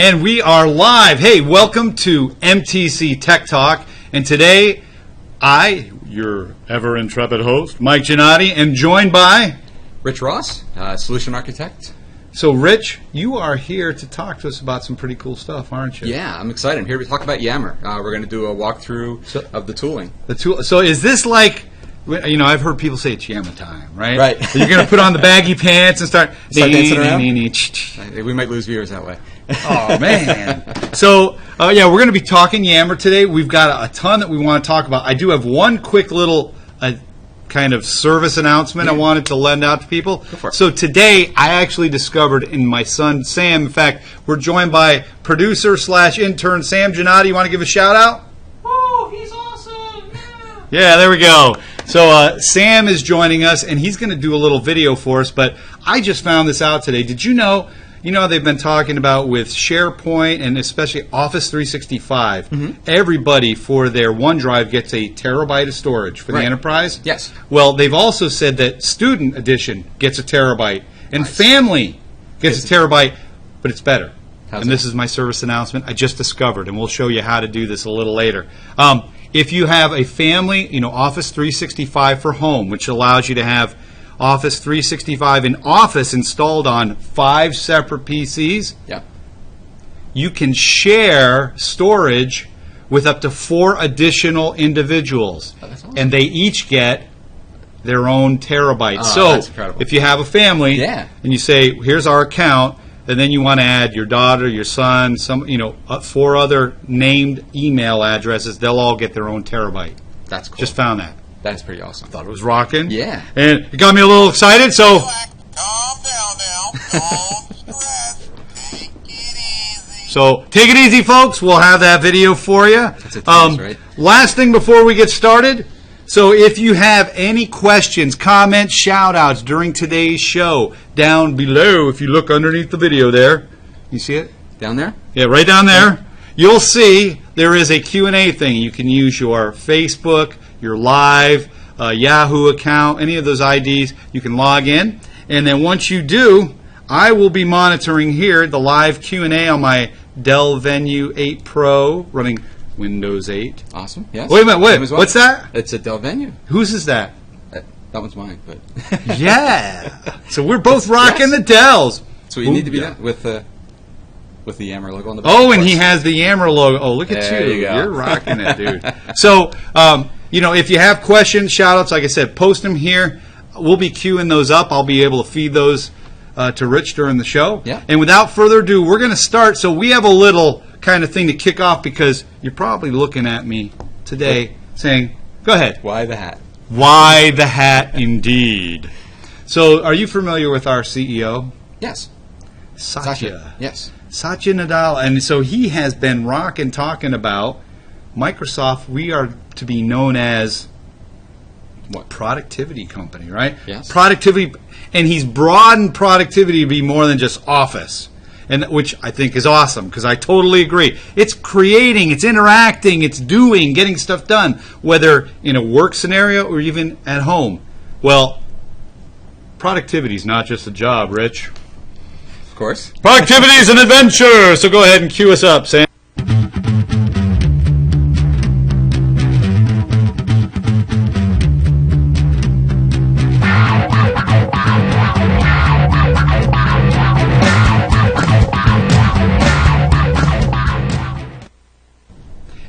And we are live. Hey, welcome to MTC Tech Talk. And today, I, your ever intrepid host, Mike Giannotti, am joined by Rich Ross, Solution Architect. So, Rich, you are here to talk to us about some pretty cool stuff, aren't you? Yeah, I'm excited. I'm here to talk about Yammer. We're going to do a walkthrough of the tooling. So, is this like, you know, I've heard people say it's Yammer time, right? Right. You're going to put on the baggy pants and start dancing around? We might lose viewers that way. Oh, man. So, yeah, we're going to be talking Yammer today. We've got a ton that we want to talk about. I do have one quick little kind of service announcement I wanted to lend out to people. Go for it. So today, I actually discovered in my son, Sam, in fact, we're joined by producer/intern Sam Giannotti. You want to give a shout out? Oh, he's awesome. Yeah, there we go. So Sam is joining us, and he's going to do a little video for us, but I just found this out today. Did you know they've been talking about with SharePoint and especially Office 365, everybody for their OneDrive gets a terabyte of storage for the enterprise? Yes. Well, they've also said that Student Edition gets a terabyte, and Family gets a terabyte, but it's better. And this is my service announcement I just discovered, and we'll show you how to do this a little later. If you have a family, Office 365 for home, which allows you to have Office 365 in Office installed on 5 separate PCs, you can share storage with up to 4 additional individuals. Oh, that's awesome. And they each get their own terabyte. Oh, that's incredible. If you have a family and you say, here's our account, and then you want to add your daughter, your son, 4 other named email addresses, they'll all get their own terabyte. That's cool. Just found that. That's pretty awesome. Thought it was rocking. Yeah. And it got me a little excited, so... Calm down now. Don't stress. Take it easy. So, take it easy, folks. We'll have that video for you. That's a tease, right? Last thing before we get started. So, if you have any questions, comments, shout-outs during today's show, down below, if you look underneath the video there, you see it? Down there? Yeah, right down there. You'll see there is a Q&A thing. You can use your Facebook, your Live, Yahoo account, any of those IDs. You can log in. And then once you do, I will be monitoring here the live Q&A on my Dell Venue 8 Pro running Windows 8. Awesome. Yes. Wait a minute. What's that? It's a Dell Venue. Whose is that? That one's mine, but Yeah. So we're both rocking the Dells. So you need to be done with the Yammer logo on the back. Oh, and he has the Yammer logo. Oh, look at There you go. You're rocking it, dude. So, if you have questions, shout-outs, like I said, post them here. We'll be queuing those up. I'll be able to feed those to Rich during the show. Yeah. And without further ado, we're going to start. So we have a little kind of thing to kick off because you're probably looking at me today saying, go ahead. Why the hat? Why the hat, indeed. So are you familiar with our CEO? Yes. Satya. Yes. Satya Nadella. And so he has been talking about Microsoft. We are to be known as What? Productivity company, right? Yes. Productivity, and he's broadened productivity to be more than just Office, and which I think is awesome because I totally agree. It's creating, it's interacting, it's doing, getting stuff done, whether in a work scenario or even at home. Well, productivity is not just a job, Rich. Of course. Productivity is an adventure. So go ahead and cue us up, Sam.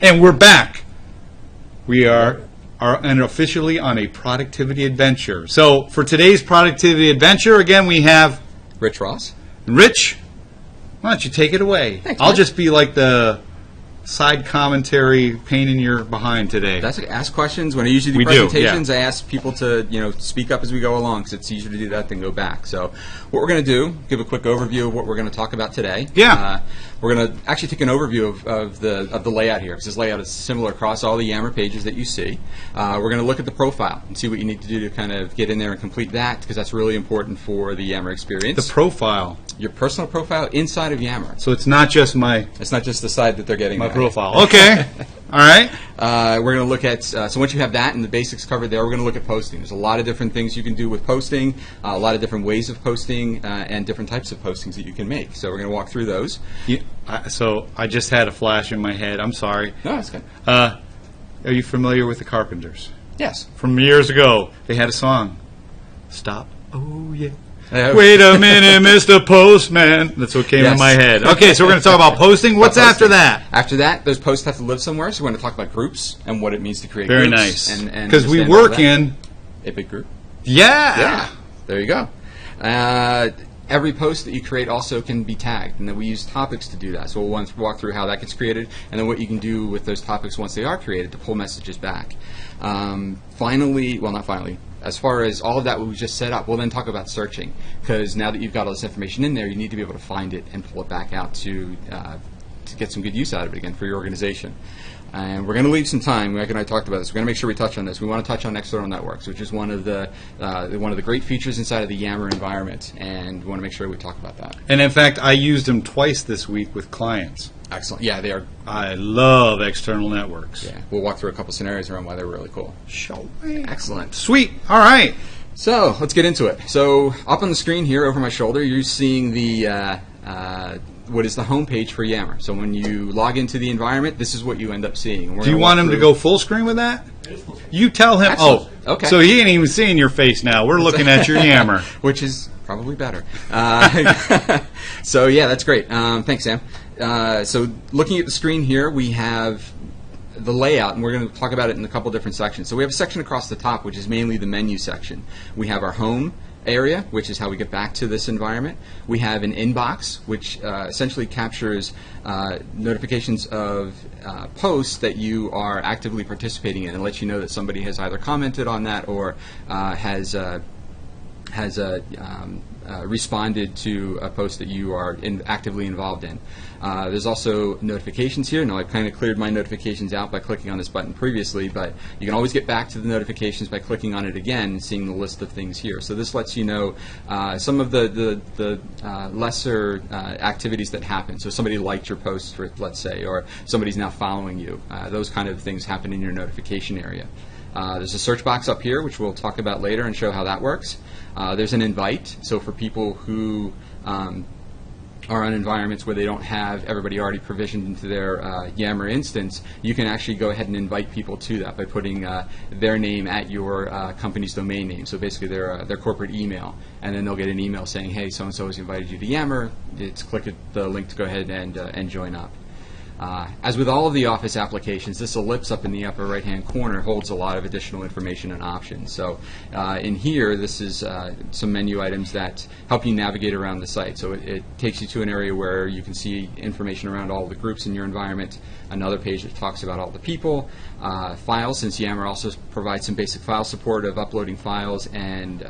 And we're back. We are officially on a productivity adventure. So for today's productivity adventure, again, we have Rich Ross. Rich. Why don't you take it away? Thanks, I'll Mike. just be like the side commentary pain in your behind today. That's ask questions. When I usually do We do, presentations, I ask people to speak up as we go along because it's easier to do that than go back. So what we're going to do, give a quick overview of what we're going to talk about today. Yeah. We're going to actually take an overview of the layout here because this layout is similar across all the Yammer pages that you see. We're going to look at the profile and see what you need to do to kind of get in there and complete that because that's really important for the Yammer experience. The profile. Your personal profile inside of Yammer. So it's not just my It's not just the side that they're getting. my at. profile. Okay. All right. We're going to look at, so once you have that and the basics covered there, we're going to look at posting. There's a lot of different things you can do with posting, a lot of different ways of posting, and different types of postings that you can make. So we're going to walk through those. So I just had a flash in my head. I'm sorry. No, that's good. Are you familiar with the Carpenters? Yes. From years ago, they had a song. Stop. Oh, yeah. Uh, Wait a minute, Mr. Postman. That's what came Yes. in my head. Okay, so we're going to talk about posting. What's after that? After that, those posts have to live somewhere, so we're going to talk about groups and what it means to create Very groups. nice. And Because we understand all work that. in... A big group. Yeah. There you go. Every post that you create also can be tagged, and then we use topics to do that. So we'll walk through how that gets created, and then what you can do with those topics once they are created to pull messages back. Not finally, as far as all of that we just set up, we'll then talk about searching, because now that you've got all this information in there, you need to be able to find it and pull it back out to get some good use out of it again for your organization. And we're going to leave some time. Mike and I talked about this. We're going to make sure we touch on this. We want to touch on external networks, which is one of the great features inside of the Yammer environment, and we want to make sure we talk about that. And in fact, I used them twice this week with clients. Excellent. Yeah, they are. I love external networks. Yeah, we'll walk through a couple scenarios around why they're really cool. Show me. Excellent. Sweet. All right. So let's get into it. So up on the screen here over my shoulder, you're seeing the what is the home page for Yammer. So when you log into the environment, this is what you end up seeing. Do you want him to go full screen with that? You tell him. Excellent. Oh, Okay. So he ain't even seeing your face now. We're looking at your Yammer. Which is probably better. So yeah, that's great. Thanks, Sam. So looking at the screen here, we have the layout, and we're going to talk about it in a couple different sections. So we have a section across the top, which is mainly the menu section. We have our home area, which is how we get back to this environment. We have an inbox, which essentially captures notifications of posts that you are actively participating in, and lets you know that somebody has either commented on that or has responded to a post that you are actively involved in. There's also notifications here. Now, I've kind of cleared my notifications out by clicking on this button previously, but you can always get back to the notifications by clicking on it again and seeing the list of things here. So this lets you know some of the lesser activities that happen. So somebody liked your post, let's say, or somebody's now following you. Those kind of things happen in your notification area. There's a search box up here, which we'll talk about later and show how that works. There's an invite, so for people who are on environments where they don't have everybody already provisioned into their Yammer instance, you can actually go ahead and invite people to that by putting their name at your company's domain name, so basically their corporate email, and then they'll get an email saying, hey, so-and-so has invited you to Yammer. It's click at the link to go ahead and join up. As with all of the Office applications, this ellipse up in the upper right-hand corner holds a lot of additional information and options. So in here, this is some menu items that help you navigate around the site. So it takes you to an area where you can see information around all the groups in your environment, another page that talks about all the people, files, since Yammer also provides some basic file support of uploading files and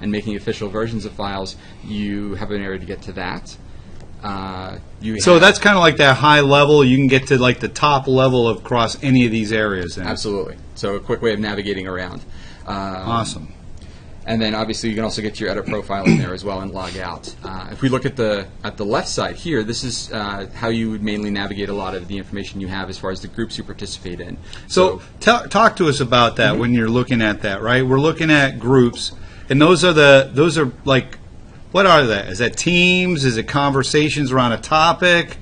making official versions of files. You have an area to get to that. So that's kind of like that high level. You can get to like the top level across any of these areas. Then. Absolutely. So a quick way of navigating around. Awesome. And then obviously you can also get your edit profile in there as well and log out. If we look at the left side here, this is how you would mainly navigate a lot of the information you have as far as the groups you participate in. So talk to us about that when you're looking at that. Right, we're looking at groups, and those are like. What are that? Is that teams? Is it conversations around a topic?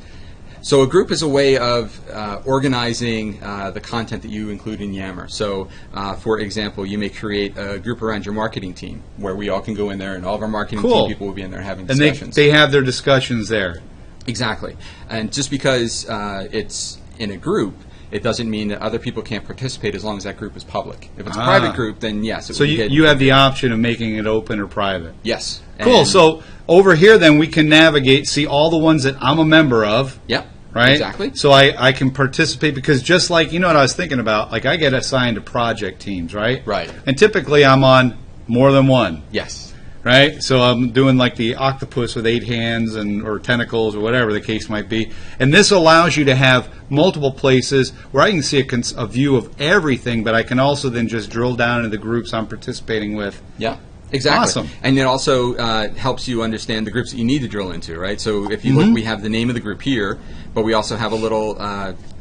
So a group is a way of organizing the content that you include in Yammer. So, for example, you may create a group around your marketing team where we all can go in there and all of our marketing team people will be in there having discussions. And they have their discussions there. Exactly. And just because it's in a group, it doesn't mean that other people can't participate as long as that group is public. If it's a private group, then yes. So you have the option of making it open or private. Yes. Cool. And so over here, then we can navigate, see all the ones that I'm a member of. Yep. Right. Exactly. So I can participate because just like what I was thinking about, like I get assigned to project teams, right? Right. And typically I'm on more than one. Yes. Right, so I'm doing like the octopus with 8 hands or tentacles or whatever the case might be, and this allows you to have multiple places where I can see a view of everything, but I can also then just drill down into the groups I'm participating with. Yeah. Exactly. Awesome. And it also helps you understand the groups that you need to drill into, right? So if you look, we have the name of the group here, but we also have a little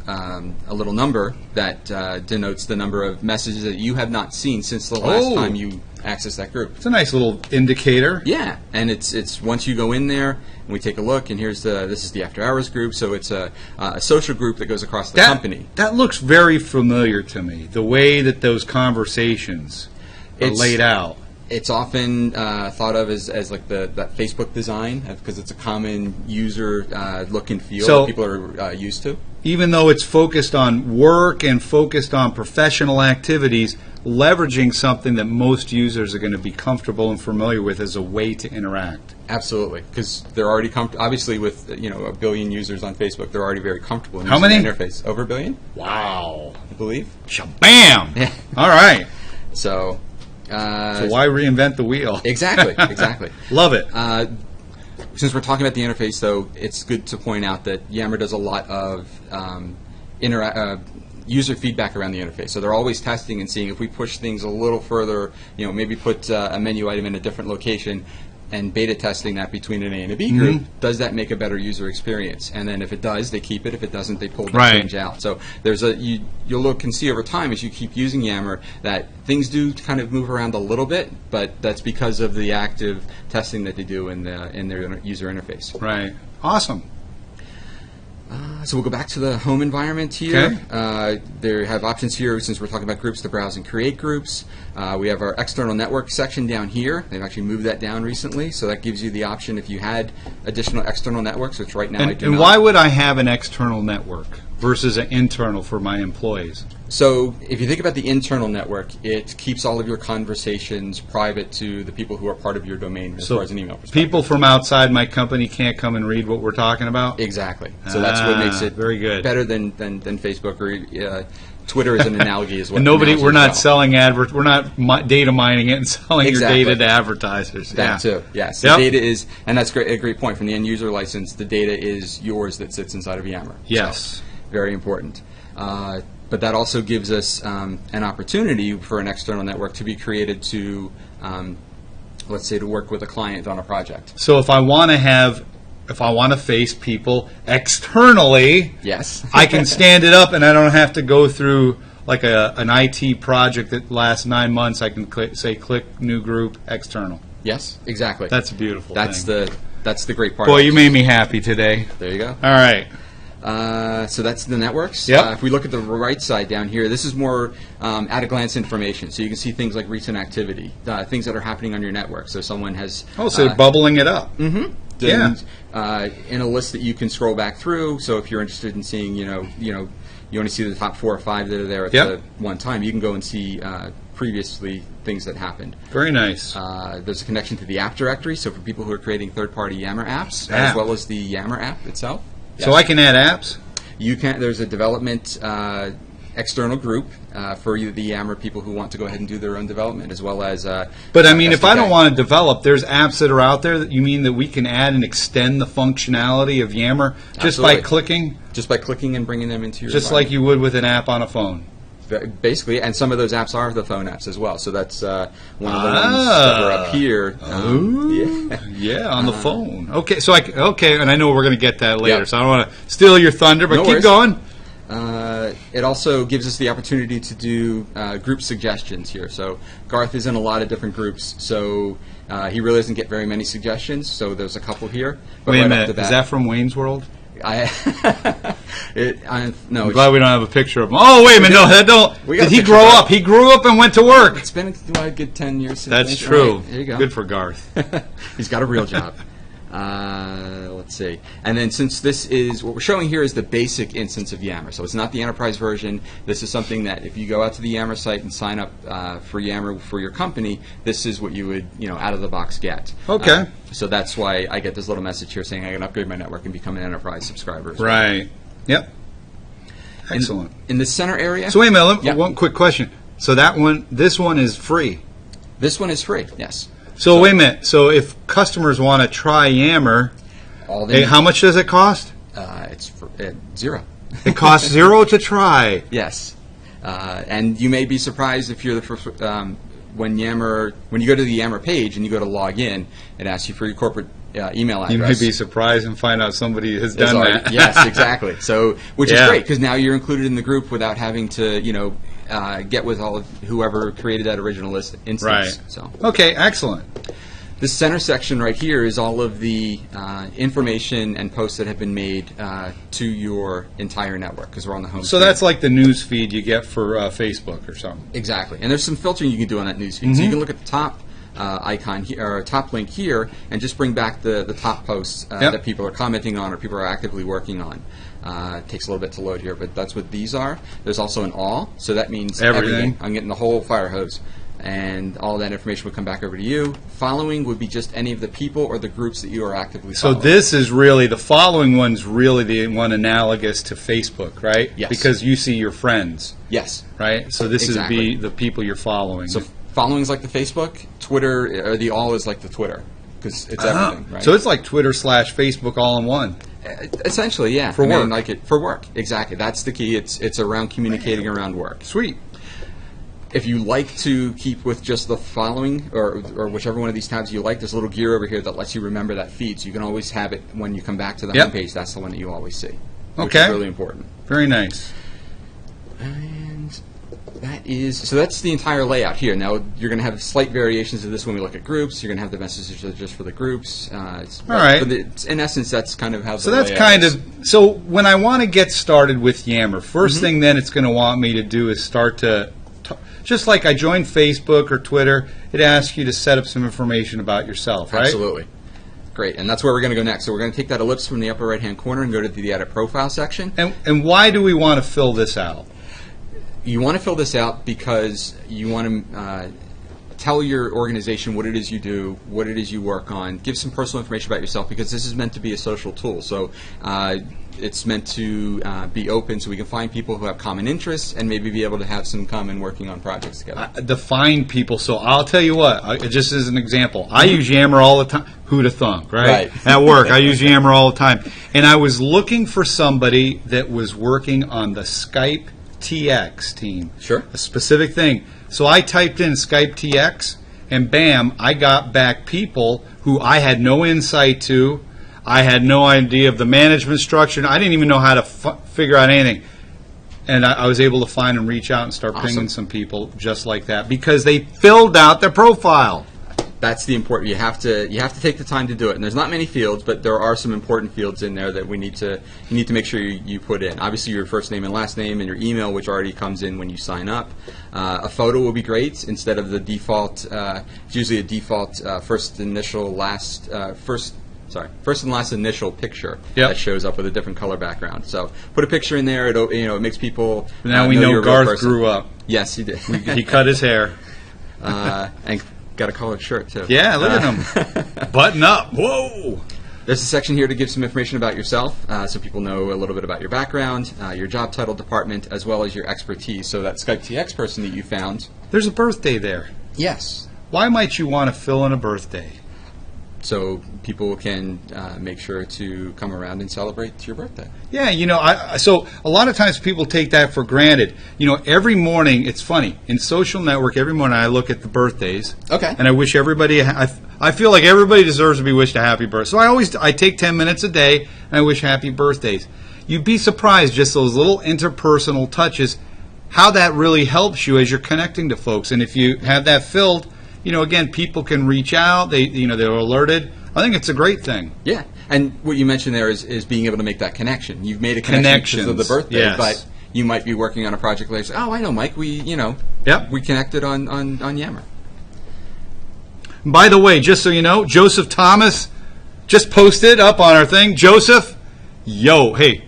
a little number that denotes the number of messages that you have not seen since the last time you accessed that group. It's a nice little indicator. Yeah, and it's once you go in there and we take a look, and this is the after hours group, so it's a social group that goes across the company. That looks very familiar to me. The way that those conversations are laid out. It's often thought of as like that Facebook design, because it's a common user look and feel that people are used to. Even though it's focused on work and focused on professional activities, leveraging something that most users are going to be comfortable and familiar with as a way to interact. Absolutely, because they're already obviously with 1 billion users on Facebook, they're already very comfortable in How using many? the interface. Over 1 billion, Wow. I believe. Shabam! Yeah. All right. So why reinvent the wheel? Exactly. Love it. Since we're talking about the interface, though, it's good to point out that Yammer does a lot of user feedback around the interface. So they're always testing and seeing if we push things a little further, maybe put a menu item in a different location, and beta testing that between an A and a B group, does that make a better user experience? And then if it does, they keep it. If it doesn't, they pull the change out. So there's you'll look and see over time as you keep using Yammer that things do kind of move around a little bit, but that's because of the active testing that they do in their user interface. Right. Awesome. So we'll go back to the home environment here. Okay. They have options here, since we're talking about groups, to browse and create groups. We have our external network section down here. They've actually moved that down recently, so that gives you the option if you had additional external networks, which right now I do not. And why would I have an external network versus an internal for my employees? So if you think about the internal network, it keeps all of your conversations private to the people who are part of your domain as far as an email perspective. People from outside my company can't come and read what we're talking about? Exactly. So that's what makes it very good. better than Facebook or Twitter is an analogy as well. And we're not selling we're not data mining it and selling your data to advertisers. That too, yes. The data is, and that's a great point from the end user license. The data is yours that sits inside of Yammer. Yes. So, very important. But that also gives us an opportunity for an external network to be created to, let's say, to work with a client on a project. So if I want to face people externally, yes, I can stand it up and I don't have to go through like an IT project that lasts 9 months. I can click new group, external. Yes, exactly. That's a beautiful thing. That's the great part. Boy, you made me happy today. There you go. All right. So that's the networks. Yep. If we look at the right side down here, this is more at-a-glance information. So you can see things like recent activity, things that are happening on your network. So someone has... Oh, so they're bubbling it up. Mm-hmm. Yeah. In a list that you can scroll back through. So if you're interested in seeing, you want to see the top 4 or 5 that are there at the one time, you can go and see previously things that happened. Very nice. There's a connection to the app directory. So for people who are creating third-party Yammer apps, as well as the Yammer app itself. Yes. So I can add apps? You can. There's a development external group for the Yammer people who want to go ahead and do their own development, as well as... but I mean, if I don't want to develop, there's apps that are out there that you mean that we can add and extend the functionality of Yammer just by clicking? Just by clicking and bringing them into your Just like you would with an app on a phone? Basically, and some of those apps are the phone apps as well. So that's one of the ones that are up here. Yeah, on the phone. Okay, so and I know we're going to get that later, so I don't want to steal your thunder, but keep going. It also gives us the opportunity to do group suggestions here. So Garth is in a lot of different groups, so he really doesn't get very many suggestions. So there's a couple here. But Wait a minute, is that from Wayne's World? No. I'm glad we don't have a picture of him. Oh, wait a minute, no, that don't. Did he grow up? He grew up and went to work. It's been a good 10 years since. That's true. Right, there you go. Good for Garth. He's got a real job. Let's see. And then since this is, what we're showing here is the basic instance of Yammer. So it's not the enterprise version. This is something that if you go out to the Yammer site and sign up for Yammer for your company, this is what you would, out of the box get. Okay. So that's why I get this little message here saying I can upgrade my network and become an enterprise subscriber. Right. Yep. Excellent. In the center area. So wait a minute, one quick question. So this one is free? This one is free, yes. So wait a minute. So if customers want to try Yammer, how much does it cost? It's $0. It costs $0 to try. Yes, and you may be surprised if you're the first. When you go to the Yammer page and you go to log in, it asks you for your corporate email address. You may be surprised and find out somebody has done that. Yes, exactly. So, which is Yeah. great because now you're included in the group without having to, get with all of whoever created that original instance. Right. So, Okay, excellent. this center section right here is all of the information and posts that have been made to your entire network because we're on the home. So screen. that's like the news feed you get for Facebook or something. Exactly. And there's some filtering you can do on that newsfeed. So you can look at the top icon here, or top link here, and just bring back the top posts that people are commenting on or people are actively working on. It takes a little bit to load here, but that's what these are. There's also an all, so that means Everything. I'm getting the whole fire hose. And all that information would come back over to you. Following would be just any of the people or the groups that you are actively So following. this is really, the following one's really the one analogous to Facebook, right? Yes. Because you see your friends, Yes. right? So this Exactly. is the people you're following. So following is like the Facebook, Twitter, or the all is like the Twitter, because it's everything, right? So it's like Twitter/Facebook all in one. Essentially, yeah. For work. For work, exactly. That's the key. It's around communicating around work. Sweet. If you like to keep with just the following, or whichever one of these tabs you like, there's a little gear over here that lets you remember that feed, so you can always have it when you come back to the Yep. homepage. That's the one that you always see, which Okay. is really important. Very nice. And that's the entire layout here. Now you're going to have slight variations of this when we look at groups. You're going to have the messages that are just for the groups. All right. But in essence, that's kind of how. So the that's layout kind is. of, so when I want to get started with Yammer, first thing then it's going to want me to do is start to, just like I joined Facebook or Twitter, it asks you to set up some information about yourself, right? Absolutely. Great, and that's where we're going to go next. So we're going to take that ellipse from the upper right-hand corner and go to the Edit Profile section. And why do we want to fill this out? You want to fill this out because you want to tell your organization what it is you do, what it is you work on, give some personal information about yourself, because this is meant to be a social tool. So it's meant to be open so we can find people who have common interests and maybe be able to have some common working on projects together. Define people. So I'll tell you what, just as an example, I use Yammer all the time. Who'da thunk, right? At work, I use Yammer all the time. And I was looking for somebody that was working on the Skype TX team. Sure. A specific thing. So I typed in Skype TX, and bam, I got back people who I had no insight to. I had no idea of the management structure. I didn't even know how to figure out anything. And I was able to find and reach out and start pinging some people just like that because they filled out their profile. That's the important. You have to take the time to do it. And there's not many fields, but there are some important fields in there that you need to make sure you put in. Obviously, your first name and last name and your email, which already comes in when you sign up. A photo will be great instead of the default. It's usually a default first and last initial picture that shows up with a different color background. So put a picture in there. It makes people Now we know know you're a real Garth person. grew up. Yes, he did. He cut his hair. And got a collared shirt too. Yeah, look at him. Button up. Whoa. There's a section here to give some information about yourself, so people know a little bit about your background, your job title, department, as well as your expertise. So that Skype TX person that you found. There's a birthday there. Yes. Why might you want to fill in a birthday? So people can make sure to come around and celebrate your birthday. Yeah, so a lot of times people take that for granted. Every morning, it's funny, in Social Network, every morning I look at the birthdays. Okay. And I wish everybody, I feel like everybody deserves to be wished a happy birthday. So I take 10 minutes a day and I wish happy birthdays. You'd be surprised, just those little interpersonal touches, how that really helps you as you're connecting to folks. And if you have that filled, again, people can reach out. They're alerted. I think it's a great thing. Yeah, and what you mentioned there is being able to make that connection. You've made a connection because of the birthday, yes. but you might be working on a project later. Say, I know, Mike. We connected on Yammer. By the way, just so you know, Joseph Thomas just posted up on our thing. Joseph, hey,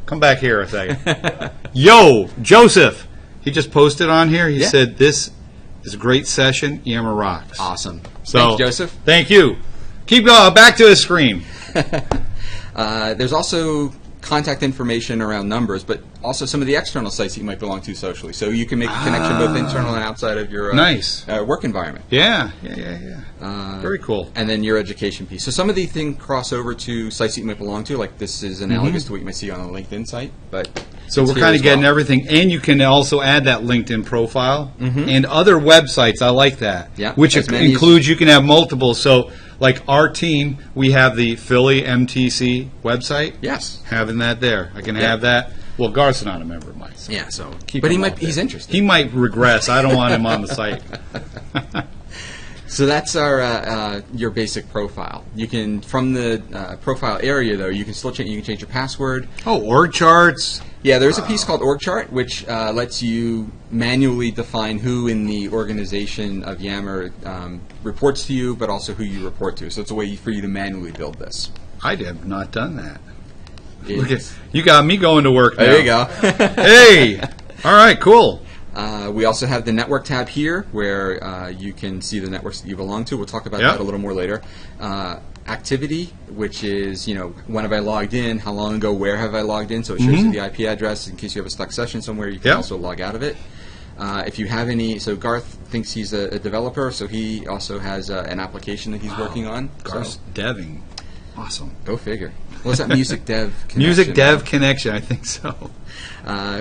come back here a second. Joseph, he just posted on here. He said this is a great session. Yammer rocks. Awesome. So, thanks, Joseph. Thank you. Keep going. Back to the screen. There's also contact information around numbers, but also some of the external sites that you might belong to socially. So you can make a connection both internal and outside of your nice work environment. Yeah. Very cool. And then your education piece. So some of these things cross over to sites that you might belong to, like this is analogous to what you might see on a LinkedIn site. But So It's we're here kind as of getting well. everything, and you can also add that LinkedIn profile and other websites. I like that. Yeah, Which as many as- includes you can have multiple. So, like our team, we have the Philly MTC website. Yes. Having that there, I can Yeah. have that. Well, Garth's not a member of mine. So Yeah. So, keep but him up he's there. interested. He might regress. I don't want him on the site. So that's our your basic profile. You can from the profile area though, you can still change. You can change your password. Oh, org charts. Yeah, there's a piece called org chart which lets you manually define who in the organization of Yammer reports to you, but also who you report to. So it's a way for you to manually build this. I have not done that. It's- Look at, you got me going to work now. There you go. Hey, all right, cool. We also have the network tab here where you can see the networks that you belong to. We'll talk about Yep. that a little more later. Activity, which is, when have I logged in, how long ago, where have I logged in, so it shows you the IP address in case you have a stuck session somewhere, you can Yep. also log out of it. If you have any, so Garth thinks he's a developer, so he also has an application that he's working on. Garth's So, deving. Awesome. go figure. What's that music dev connection? Music dev connection, I think so.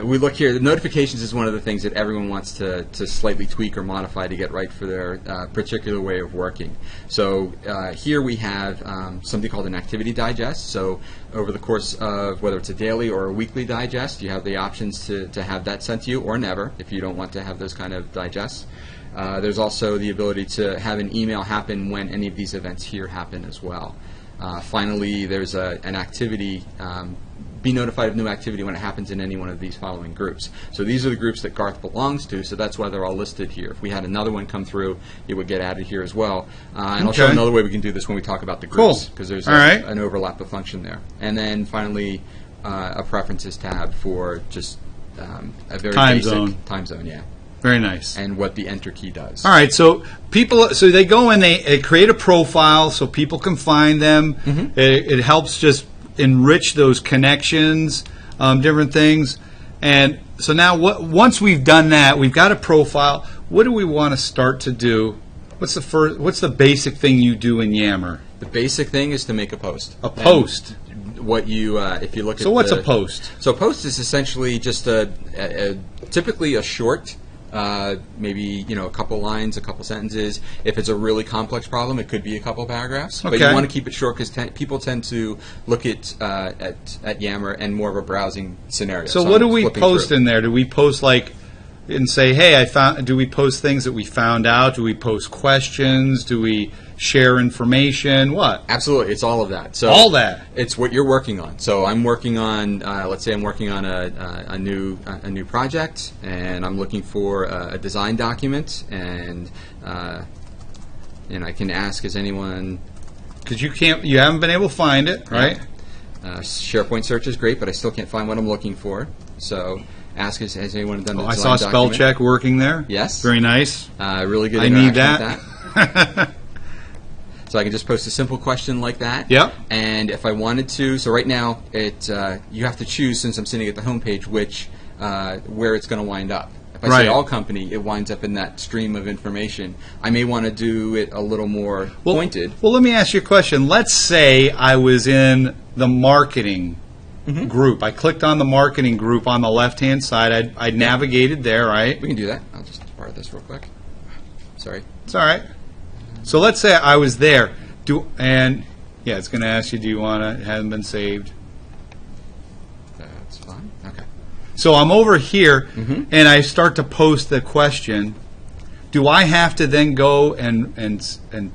We look here. The notifications is one of the things that everyone wants to slightly tweak or modify to get right for their particular way of working. So here we have something called an activity digest. So over the course of whether it's a daily or a weekly digest, you have the options to have that sent to you or never if you don't want to have those kind of digests. There's also the ability to have an email happen when any of these events here happen as well. Finally, there's an activity, be notified of new activity when it happens in any one of these following groups. So these are the groups that Garth belongs to, so that's why they're all listed here. If we had another one come through, it would get added here as well. And I'll show Okay. another way we can do this when we talk about the Cool. groups, because there's All right. an overlap of function there. And then finally, a preferences tab for just a very Time basic zone. time zone, yeah, Very nice. and what the enter key does. All right, so they go and they create a profile so people can find them. It helps just enrich those connections, different things. And so now, once we've done that, we've got a profile. What do we want to start to do? What's the basic thing you do in Yammer? The basic thing is to make a post. A post. And what you, if you look at So what's a post? So a post is essentially just typically a short, maybe a couple lines, a couple sentences. If it's a really complex problem, it could be a couple paragraphs. But you Okay. want to keep it short because people tend to look at Yammer and more of a browsing scenario. So what do I'm we flipping post through. in there? Do we post and say, hey, do we post things that we found out? Do we post questions? Do we share information? What? Absolutely, it's all of that. So All that. It's what you're working on. So I'm working on, let's say I'm working on a new project, and I'm looking for a design document, and I can ask, is anyone? Because you haven't been able to find it, right? SharePoint search is great, but I still can't find what I'm looking for. So ask, has anyone done the Oh, I design saw spell document? check working there. Yes. Very nice. Really good I need interaction with that. So I can just post a simple question like that. Yep. And if I wanted to, so right now you have to choose, since I'm sitting at the home page, where it's going to wind up. If I Right. say all company, it winds up in that stream of information. I may want to do it a little more pointed. Well, let me ask you a question. Let's say I was in the marketing group. I clicked on the marketing group on the left-hand side. I navigated there, right? We can do that. I'll just borrow this real quick. Sorry. It's all right. So let's say I was there. It's going to ask you, do you want to? It hasn't been saved. That's fine. Okay. So I'm over here, and I start to post the question. Do I have to then go and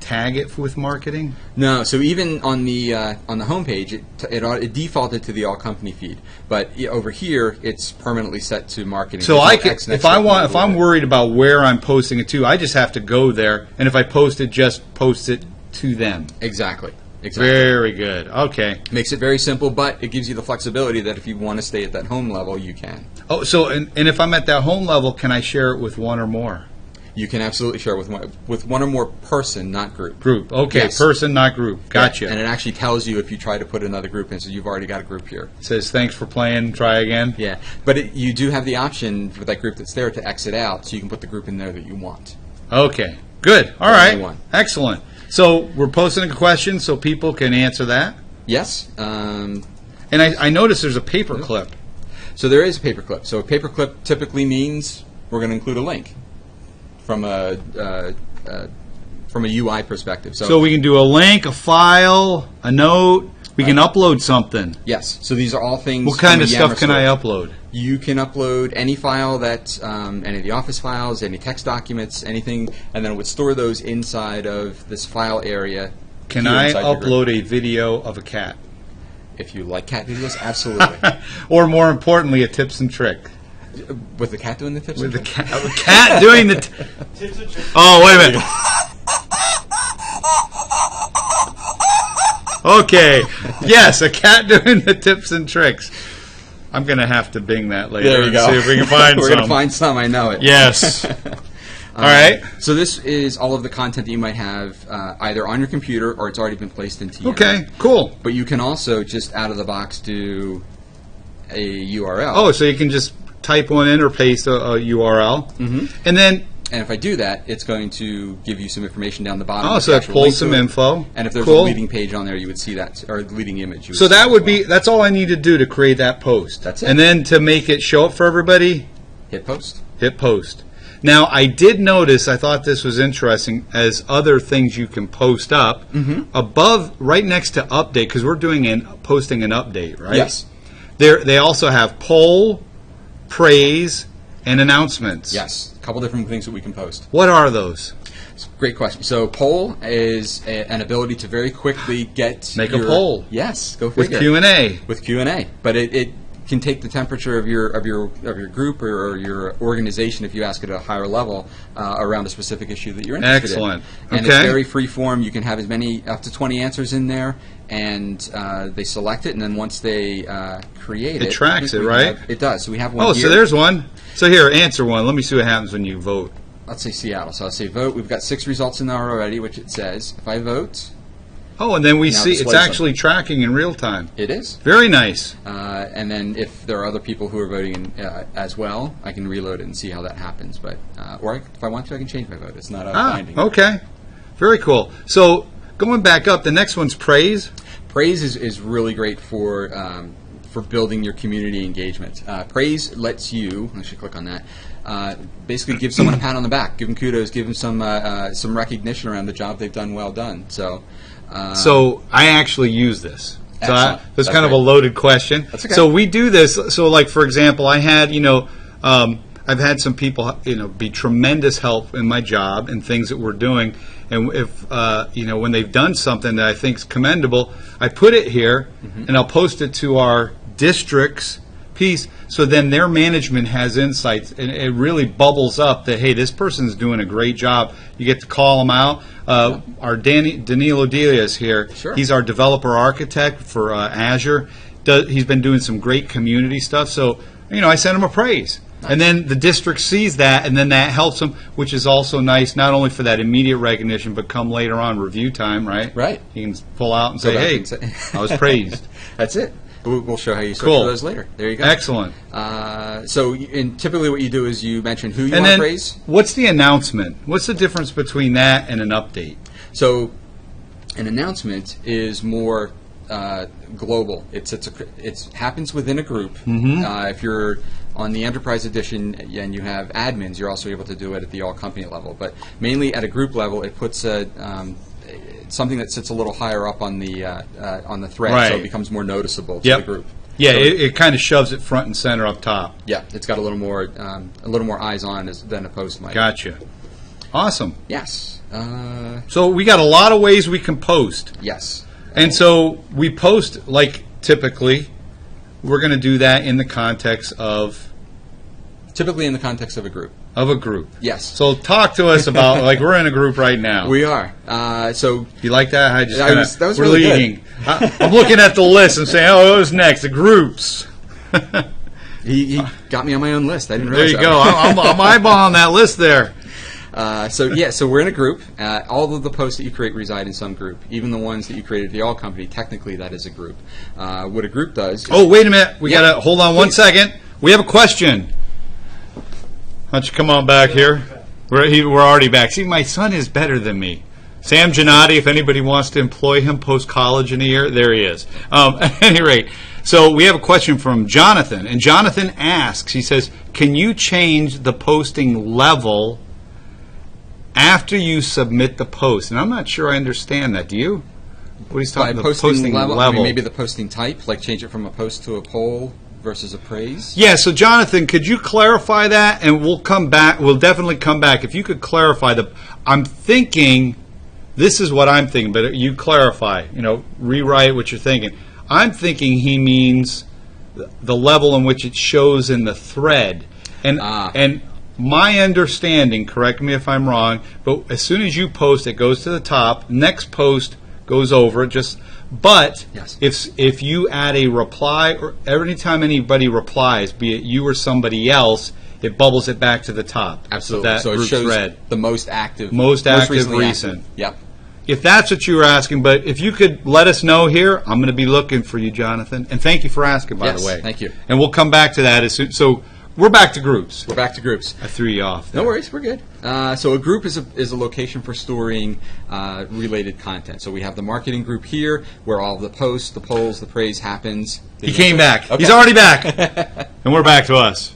tag it with marketing? No, so even on the home page, it defaulted to the all company feed, but over here it's permanently set to marketing. So There's I no can, X next if to I it want, if with I'm it. worried about where I'm posting it to, I just have to go there, and if I post it, just post it to them. Exactly. Very good. Okay. Makes it very simple, but it gives you the flexibility that if you want to stay at that home level, you can. Oh, so and if I'm at that home level, can I share it with one or more? You can absolutely share with one or more person, not group. Group. Okay. Yes. Person, not group. Gotcha. And it actually tells you if you try to put another group in, so you've already got a group here. It says thanks for playing. Try again. Yeah, but you do have the option for that group that's there to exit out, so you can put the group in there that you want. Okay. Good. All For right. anyone. Excellent. So we're posting a question so people can answer that. Yes. And I noticed there's a paper clip. So there is a paperclip. So a paperclip typically means we're going to include a link from a UI perspective. So we can do a link, a file, a note. We can upload something. Yes. So these are all things. What kind from of the stuff Yammer can I storage. upload? You can upload any file that, any of the Office files, any text documents, anything, and then it would store those inside of this file area. Can here I inside your group. upload a video of a cat? If you like cat videos, absolutely. Or more importantly, a tips and trick. With the cat doing the tips? With and the tricks? cat, a cat doing the. Oh, wait a minute. Okay. Yes, a cat doing the tips and tricks. I'm going to have to Bing that later There you and go. see if we can find We're some. going to find some, I know it. Yes. All right. So this is all of the content that you might have either on your computer or it's already been placed into Yammer. Okay, cool. But you can also just out of the box do a URL. Oh, so you can just type one in or paste a URL. Mm-hmm. And then, And if I do that, it's going to give you some information down the bottom. oh, with so the it actual pulls link to some it. info. And if there's Cool. a leading page on there, you would see that, or the leading image. You would So see that as would well. be, that's all I need to do to create that post. That's it. And then to make it show up for everybody, Hit post. hit post. Now, I did notice, I thought this was interesting, as other things you can post up, above, right next to update, because we're posting an update, right? Yes. They also have poll, praise, and announcements. Yes. A couple different things that we can post. What are those? Great question. So poll is an ability to very quickly get Make a poll. Yes, go With figure. Q&A. With Q&A, but it can take the temperature of your group or your organization if you ask it at a higher level around a specific issue that you're interested Excellent. in. And Okay. it's very free form. You can have as many up to 20 answers in there, and they select it, and then once they create it, It tracks we it, right? it does. So we have one. Oh, here. so there's one. So here, answer one. Let me see what happens when you vote. Let's say Seattle. So I'll say vote. We've got 6 results in there already, which it says if I vote, Oh, and then we Now see it's displays them. actually tracking in real time. it is. Very nice. And then if there are other people who are voting as well, I can reload it and see how that happens. But if I want to, I can change my vote. It's not binding. Okay. Very cool. So going back up, the next one's praise. Praise is really great for building your community engagement. Praise lets you. I should click on that. Basically, give someone a pat on the back, give them kudos, give them some recognition around the job they've done. Well done. So I actually use this. So Excellent. that's That's kind of a great. loaded question. That's okay. So we do this. So like for example, I had I've had some people be tremendous help in my job and things that we're doing. And if when they've done something that I think is commendable, I put it here and I'll post it to our district's piece. So then their management has insights, and it really bubbles up that hey, this person's doing a great job. You get to call them out. Our Danilo Delia is here. Sure. He's our developer architect for Azure. He's been doing some great community stuff. So I send him a praise. Nice. And then the district sees that, and then that helps them, which is also nice, not only for that immediate recognition, but come later on review time, right? Right. You can pull out and Go say, back hey, and say- I was praised. That's it. We'll show how you search Cool. for those later. There you go. Excellent. Typically what you do is you mention who you And want to then, praise. what's the announcement? What's the difference between that and an update? So an announcement is more global. It happens within a group. If you're on the Enterprise Edition and you have admins, you're also able to do it at the all-company level. But mainly at a group level, it puts something that sits a little higher up on the thread, so Right. it becomes more noticeable to Yep. the group. Yeah, So- it kind of shoves it front and center up top. Yeah, it's got a little more eyes on than a post might. Gotcha. Awesome. Yes. So we got a lot of ways we can post. Yes. And so we post, like typically, we're going to do that in the context of Typically in the context of a group. a group. Yes. So talk to us about, like we're in a group right now. We are. So You like that? I just That kinda, was- that was we're really good. leading. I'm looking at the list and saying, oh, what's next? The groups. he got me on my own list. I didn't There realize you that. go. I'm eyeballing that list there. So we're in a group. All of the posts that you create reside in some group. Even the ones that you created the all company, technically that is a group. What a group does. Oh, wait a minute. We Yeah. got to hold on one Please. second. We have a question. Why don't you come on back here? We're already back. See, my son is better than me. Sam Gennady, if anybody wants to employ him post-college in a year, there he is. At any rate, So we have a question from Jonathan, and Jonathan asks, he says, can you change the posting level after you submit the post? And I'm not sure I understand that. Do you? What he's talking By about, posting level, I mean, maybe the posting type, like change it from a post to a poll versus a praise. Yeah, so Jonathan, could you clarify that? And we'll come back. We'll definitely come back. If you could clarify I'm thinking, this is what I'm thinking, but you clarify, rewrite what you're thinking. I'm thinking he means the level in which it shows in the thread. And my understanding, correct me if I'm wrong, but as soon as you post, it goes to the top. Next post goes over it. But yes. if you add a reply, or every time anybody replies, be it you or somebody else, it bubbles it back to the top. Absolutely. So it shows the most active, recent. Yep. If that's what you were asking, but if you could let us know here, I'm going to be looking for you, Jonathan. And thank you for asking, by the way. Thank you. And we'll come back to that as soon. So we're back to groups. We're back to groups. I threw you off there. No worries, we're good. So a group is a location for storing related content. So we have the marketing group here, where all the posts, the polls, the praise happens. He came back. Okay. He's already back. And we're back to us.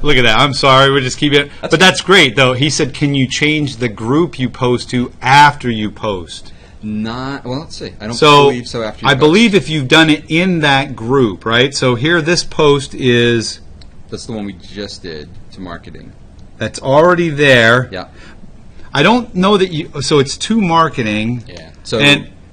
Look at that. I'm sorry. We're just keeping it. But that's great, though. He said, can you change the group you post to after you post? Well, let's see. I don't believe so after you I post. believe if you've done it in that group, right? So here, this post is... That's the one we just did to marketing. That's already there. Yeah. I don't know that you... So it's to marketing. Yeah.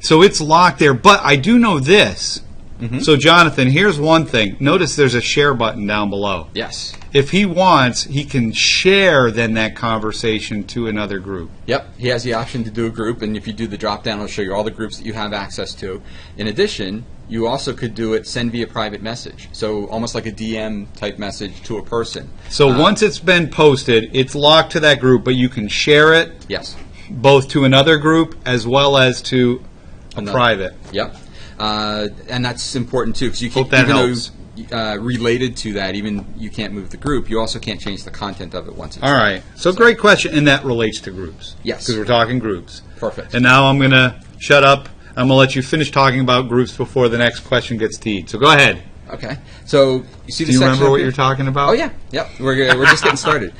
So it's locked there. But I do know this. Mm-hmm. So, Jonathan, here's one thing. Notice there's a share button down below. Yes. If he wants, he can share then that conversation to another group. Yep. He has the option to do a group, and if you do the drop-down, it'll show you all the groups that you have access to. In addition, you also could do it send via private message. So almost like a DM type message to a person. So once it's been posted, it's locked to that group, but you can share it yes, both to another group as well as to a private. Yep. And that's important too, because you Hope can't, that even helps. though related to that, even you can't move the group, you also can't change the content of it once it's All right. So great question, and that relates to groups. Yes. Because we're talking groups. Perfect. And now I'm going to shut up. I'm going to let you finish talking about groups before the next question gets teed. So go ahead. Okay. So you see the Do you section remember up what here? you're talking about? Oh yeah. Yep. We're just getting started.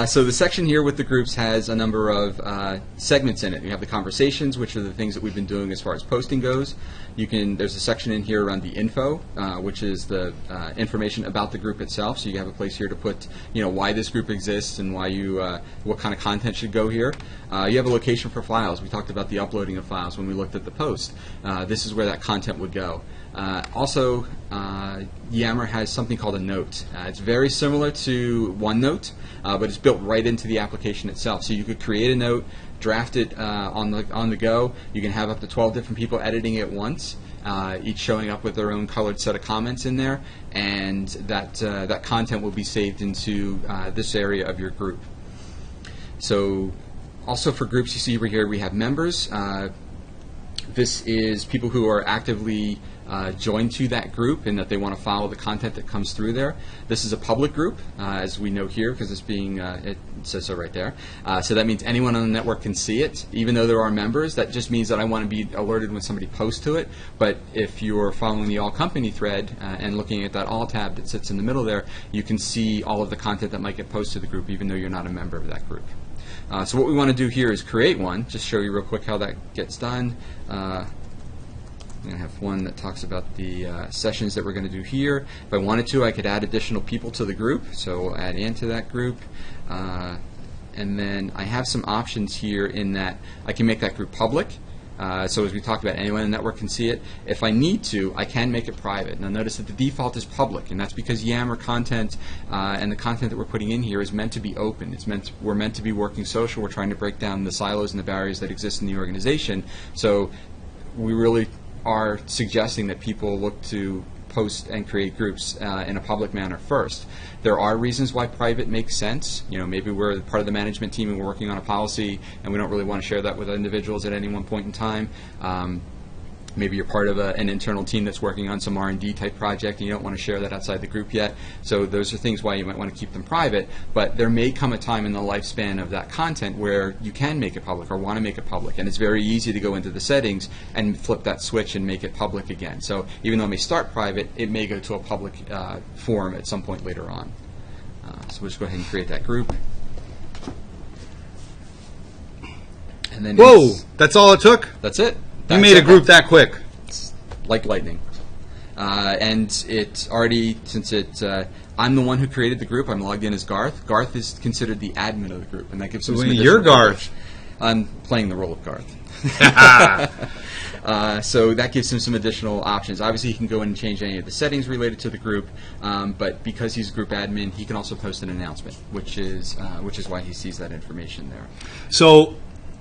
So the section here with the groups has a number of segments in it. You have the conversations, which are the things that we've been doing as far as posting goes. There's a section in here around the info, which is the information about the group itself. So you have a place here to put, why this group exists and why what kind of content should go here. You have a location for files. We talked about the uploading of files when we looked at the post. This is where that content would go. Also, Yammer has something called a note. It's very similar to OneNote, but it's built right into the application itself. So you could create a note, draft it on the go. You can have up to 12 different people editing it once, each showing up with their own colored set of comments in there, and that content will be saved into this area of your group. So also for groups, you see over here we have members. This is people who are actively joined to that group and that they want to follow the content that comes through there. This is a public group, as we know here, because it's being, it says so right there. So that means anyone on the network can see it, even though there are members. That just means that I want to be alerted when somebody posts to it. But if you're following the all company thread and looking at that all tab that sits in the middle there, you can see all of the content that might get posted to the group, even though you're not a member of that group. So what we want to do here is create one. Just show you real quick how that gets done. I'm going to have one that talks about the sessions that we're going to do here. If I wanted to, I could add additional people to the group. So we'll add into that group. And then I have some options here in that I can make that group public. So as we talked about, anyone in the network can see it. If I need to, I can make it private. Now notice that the default is public, and that's because Yammer content and the content that we're putting in here is meant to be open. We're meant to be working social. We're trying to break down the silos and the barriers that exist in the organization. So we really are suggesting that people look to post and create groups in a public manner first. There are reasons why private makes sense. Maybe we're part of the management team and we're working on a policy and we don't really want to share that with individuals at any one point in time. maybe you're part of an internal team that's working on some R&D type project and you don't want to share that outside the group yet. So those are things why you might want to keep them private, but there may come a time in the lifespan of that content where you can make it public or want to make it public, and it's very easy to go into the settings and flip that switch and make it public again. So even though it may start private, it may go to a public forum at some point later on. So we'll just go ahead and create that group. And then Whoa, that's all it took? that's it. You made a group that quick. Like lightning. And it already, since I'm the one who created the group, I'm logged in as Garth. Garth is considered the admin of the group, and that gives him some additional You're Garth. I'm playing the role of Garth. So that gives him some additional options. Obviously, he can go in and change any of the settings related to the group, but because he's group admin, he can also post an announcement, which is why he sees that information there. So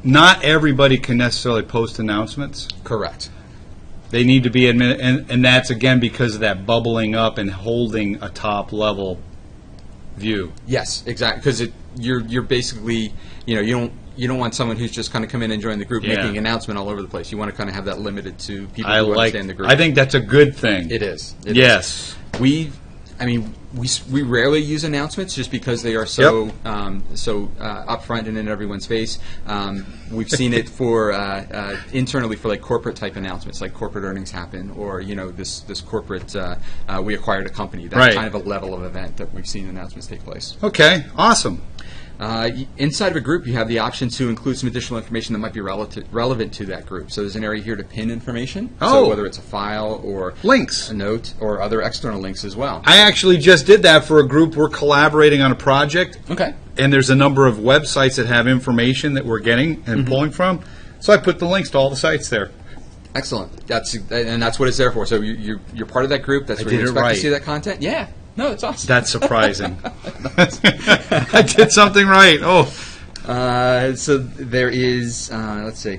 not everybody can necessarily post announcements. Correct. They need to be admin, and that's again because of that bubbling up and holding a top level view. Yes, exactly. Because you're basically, you don't want someone who's just kind of come in and join the group Yeah. making an announcement all over the place. You want to kind of have that limited to people I who like. understand the group. I think that's a good thing. it is. It Yes. is. We rarely use announcements just because they are so upfront and in everyone's face. We've seen it for internally for like corporate type announcements, like corporate earnings happen, or this corporate we acquired a company. That's Right. kind of a level of event that we've seen announcements take place. Okay. Awesome. Inside of a group, you have the option to include some additional information that might be relevant to that group. So there's an area here to pin information. Oh. So whether it's a file or Links. a note or other external links as well. I actually just did that for a group. We're collaborating on a project, Okay. and there's a number of websites that have information that we're getting and pulling from. So I put the links to all the sites there. Excellent. That's what it's there for. So you're part of that group. That's where did you it expect right. to see that content. Yeah. No, it's awesome. That's surprising. I did something right. Oh, So there is, let's see.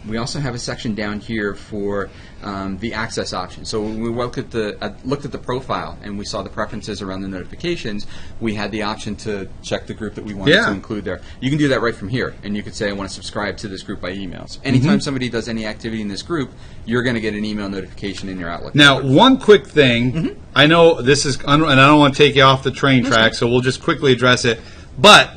We also have a section down here for the access option. So when we looked at the profile and we saw the preferences around the notifications, we had the option to check the group that we wanted Yeah. to include there. You can do that right from here, and you could say, I want to subscribe to this group by email. So anytime somebody does any activity in this group, you're going to get an email notification in your Outlook. now one quick thing. I know this is, and I don't want to take you off the train track, so we'll just quickly address it. But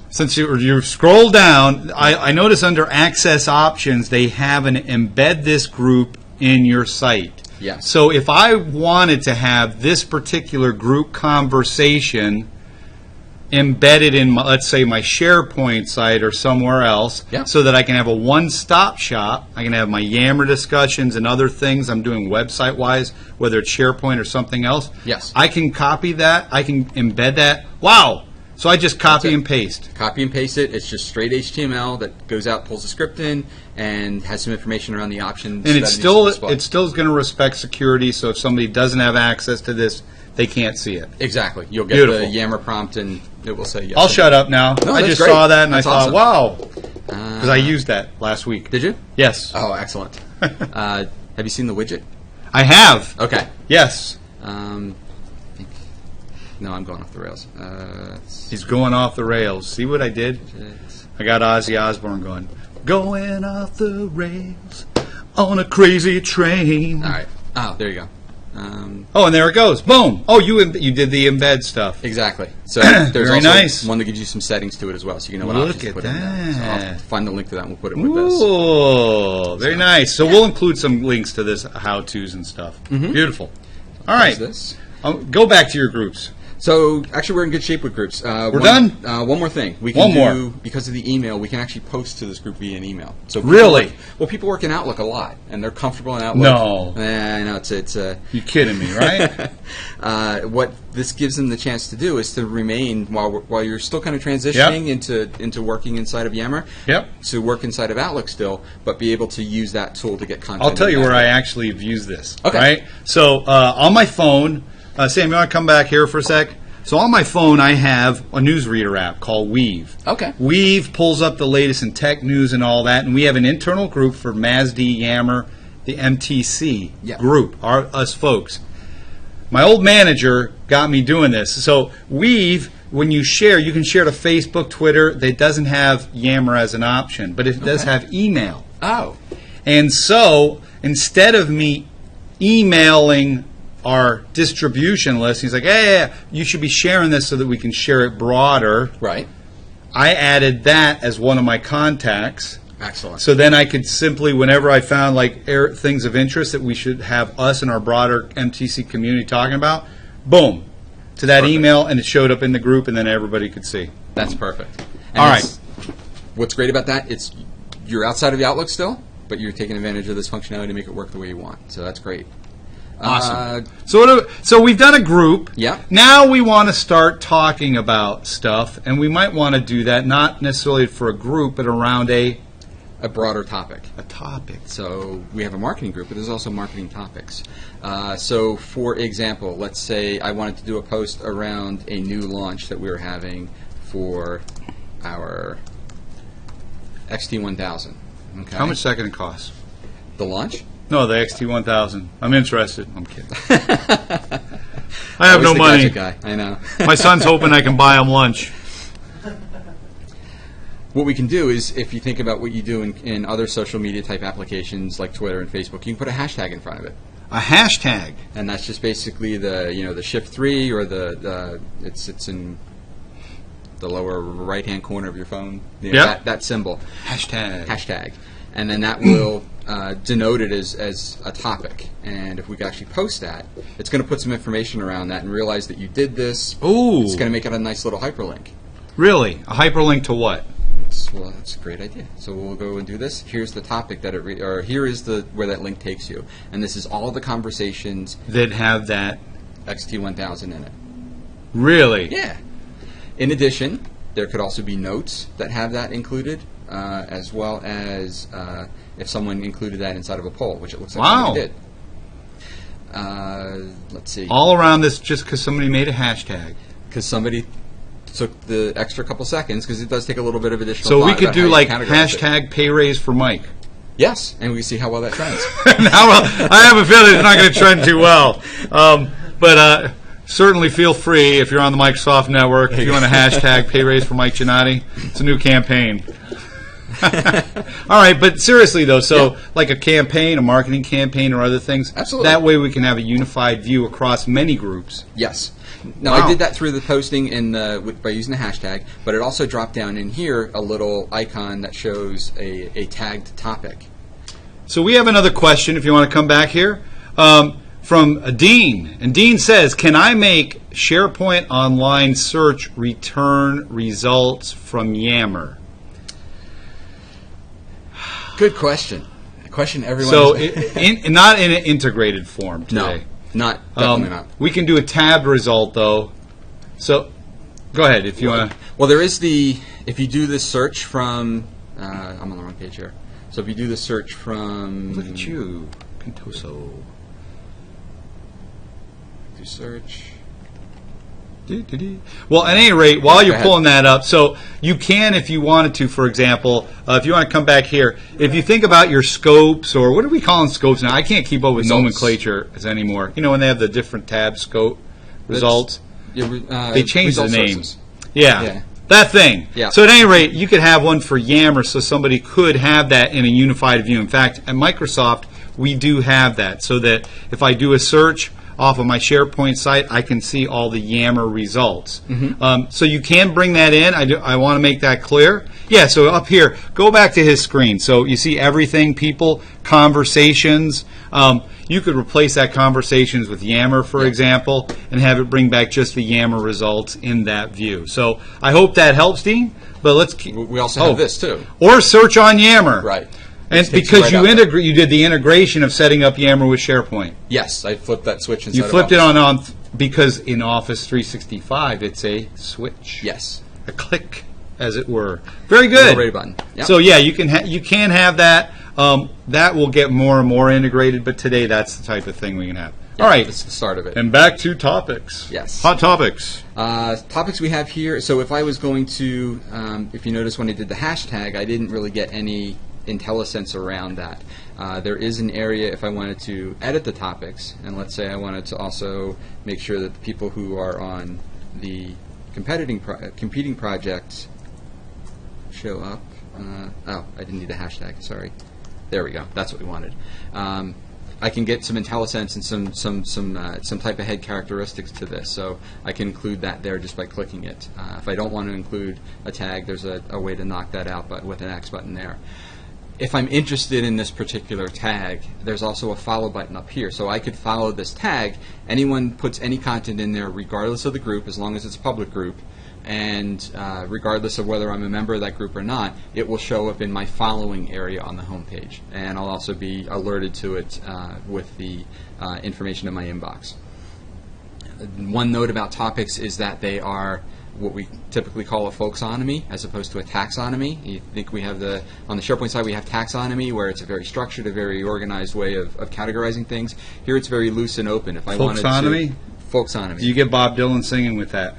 since you scroll down, I notice under Access Options, they have an embed this group in your site. Yes. So if I wanted to have this particular group conversation embedded in, let's say, my SharePoint site or somewhere else, Yeah. so that I can have a one-stop shop, I can have my Yammer discussions and other things I'm doing website-wise, whether it's SharePoint or something else. Yes. I can copy that. I can embed that. Wow. So I just copy it. and paste. Copy and paste it. It's just straight HTML that goes out, pulls the script in, and has some information around the options. And that it's it needs to still display. it's still going to respect security, so if somebody doesn't have access to this, they can't see it. Exactly. You'll get Beautiful. the Yammer prompt, and it will say yes. I'll shut up now. No, I that's just great. saw that and That's I thought, awesome. wow. Because I used that last week. Did you? Yes. Oh, excellent. Have you seen the widget? I have. Okay. Yes. No, I'm going off the rails. He's going off the rails. See what I did? I got Ozzy Osbourne going off the rails on a crazy train. All right. Oh, there you go. Oh, and there it goes. Boom. Oh, you did the embed stuff. Exactly. So there's Very also nice. one that gives you some settings to it as well, so you can know what Look options to at put in there. So I'll that. find the link to that and we'll put it with this. Ooh, very nice. So we'll include some links to this how-tos and stuff. Beautiful. All right. This. Go back to your groups. So actually, we're in good shape with groups. We're done? One more thing. We can One more. because of the email. We can actually post to this group via an email. So Really? People work in Outlook a lot, and they're comfortable in Outlook. No. I know it's. You kidding me, right? What this gives them the chance to do is to remain while you're still kind of transitioning into working inside of Yammer. Yep. To work inside of Outlook still, but be able to use that tool to get content. I'll tell you in where that I way. actually have used this. Okay. Right? So on my phone, Sam, you want to come back here for a sec? So on my phone, I have a newsreader app called Weave. Okay. Weave pulls up the latest in tech news and all that, and we have an internal group for MASD, Yammer, the MTC group, us folks. My old manager got me doing this. So Weave when you share, you can share to Facebook, Twitter. That doesn't have Yammer as an option, but it does have email. Oh. And so instead of me emailing our distribution list, he's like, hey, you should be sharing this so that we can share it broader. Right. I added that as one of my contacts. Excellent. So then I could simply, whenever I found like things of interest that we should have us and our broader MTC community talking about, boom, to that Perfect. email, and it showed up in the group, and then everybody could see. That's perfect. And All it's- What's great about that, you're outside of the Outlook still, but you're taking advantage of this functionality to make it work the way you want. So that's great. Awesome. So we've done a group. Yeah. Now we want to start talking about stuff, and we might want to do that not necessarily for a group, but around a broader topic. topic. So we have a marketing group, but there's also marketing topics. So for example, let's say I wanted to do a post around a new launch that we were having for our XT1000. Okay. How much is that going to cost? The launch? No, the XT1000. I'm interested. I'm kidding. I Always have no the money. gadget guy. I know. My son's hoping I can buy him lunch. What we can do is, if you think about what you do in other social media type applications like Twitter and Facebook, you can put a hashtag in front of it, A hashtag. and that's just basically the shift 3 or it's in the lower right hand corner of your phone. Yep. That symbol. Hashtag. And then that will denote it as a topic. And if we could actually post that, it's going to put some information around that and realize that you did this. Ooh. It's going to make it a nice little hyperlink. Really? A hyperlink to what? Well, that's a great idea. So we'll go and do this. Here's the topic that or here is where that link takes you. And this is all the conversations That have that. XT1000 in it. Really? Yeah. In addition, there could also be notes that have that included, as well as if someone included that inside of a poll, which it looks like Wow. somebody did. Let's see. All around this just because somebody made a hashtag. Because somebody took the extra couple seconds, because it does take a little bit of additional So we thought could about do how you like categorize it. hashtag pay raise for Mike. Yes, and we see how well that trends. Now, I have a feeling it's not going to trend too well. But certainly feel free if you're on the Microsoft network, if you want to hashtag pay raise for Mike Giannotti. It's a new campaign. All right, but seriously though, so Yeah. like a campaign, a marketing campaign or other things, Absolutely. that way we can have a unified view across many groups. Yes. Now, Wow. I did that through the posting by using the hashtag, but it also dropped down in here a little icon that shows a tagged topic. So we have another question, if you want to come back here, from Dean. And Dean says, can I make SharePoint Online search return results from Yammer? Good question. A question everyone So is... not in an integrated form no, today. definitely not. We can do a tabbed result, though. So go ahead, if you want to. Well, there is if you do this search from... I'm on the wrong page here. So if you do the search from... Look at you, Contoso. Do search... Well, at any rate, while Go you're ahead. pulling that up, so you can, if you wanted to, for example, if you want to come back here, if you think about your scopes, or what are we calling scopes now? I can't keep up with Results. nomenclature anymore. You know, when they have the different tab scope results, they changed the result name. sources. Yeah. That thing. Yeah. So at any rate, you could have one for Yammer, so somebody could have that in a unified view. In fact, at Microsoft, we do have that, so that if I do a search off of my SharePoint site, I can see all the Yammer results. So you can bring that in. I want to make that clear. Yeah, so up here, go back to his screen. So you see everything, people, conversations. You could replace that conversations with Yammer, for example, and have it bring back just the Yammer results in that view. So I hope that helps, Dean. But let's keep. We also have this, too. Or search on Yammer. Right. And Which takes because you right out there. you did the integration of setting up Yammer with SharePoint. Yes, I flipped that switch inside You of flipped it Office. on because in Office 365 it's a switch. Yes. A click, as it were. Very good. Little red button. Yep. So yeah, you can have that. That will get more and more integrated, but today that's the type of thing we can have. All right. That's the start of it. And back to topics. Yes. Hot topics. Topics we have here. So if I was going to, if you notice when I did the hashtag, I didn't really get any IntelliSense around that. There is an area if I wanted to edit the topics, and let's say I wanted to also make sure that the people who are on the competing project show up. Oh, I didn't need the hashtag. Sorry. There we go. That's what we wanted. I can get some IntelliSense and some type of head characteristics to this, so I can include that there just by clicking it. If I don't want to include a tag, there's a way to knock that out, but with an X button there. If I'm interested in this particular tag, there's also a follow button up here, so I could follow this tag. Anyone puts any content in there, regardless of the group, as long as it's a public group, and regardless of whether I'm a member of that group or not, it will show up in my following area on the home page, and I'll also be alerted to it with the information in my inbox. One note about topics is that they are what we typically call a folksonomy as opposed to a taxonomy. You think we have on the SharePoint side we have taxonomy, where it's a very structured, a very organized way of categorizing things. Here it's very loose and open. If I wanted to, folksonomy. Do you get Bob Dylan singing with that?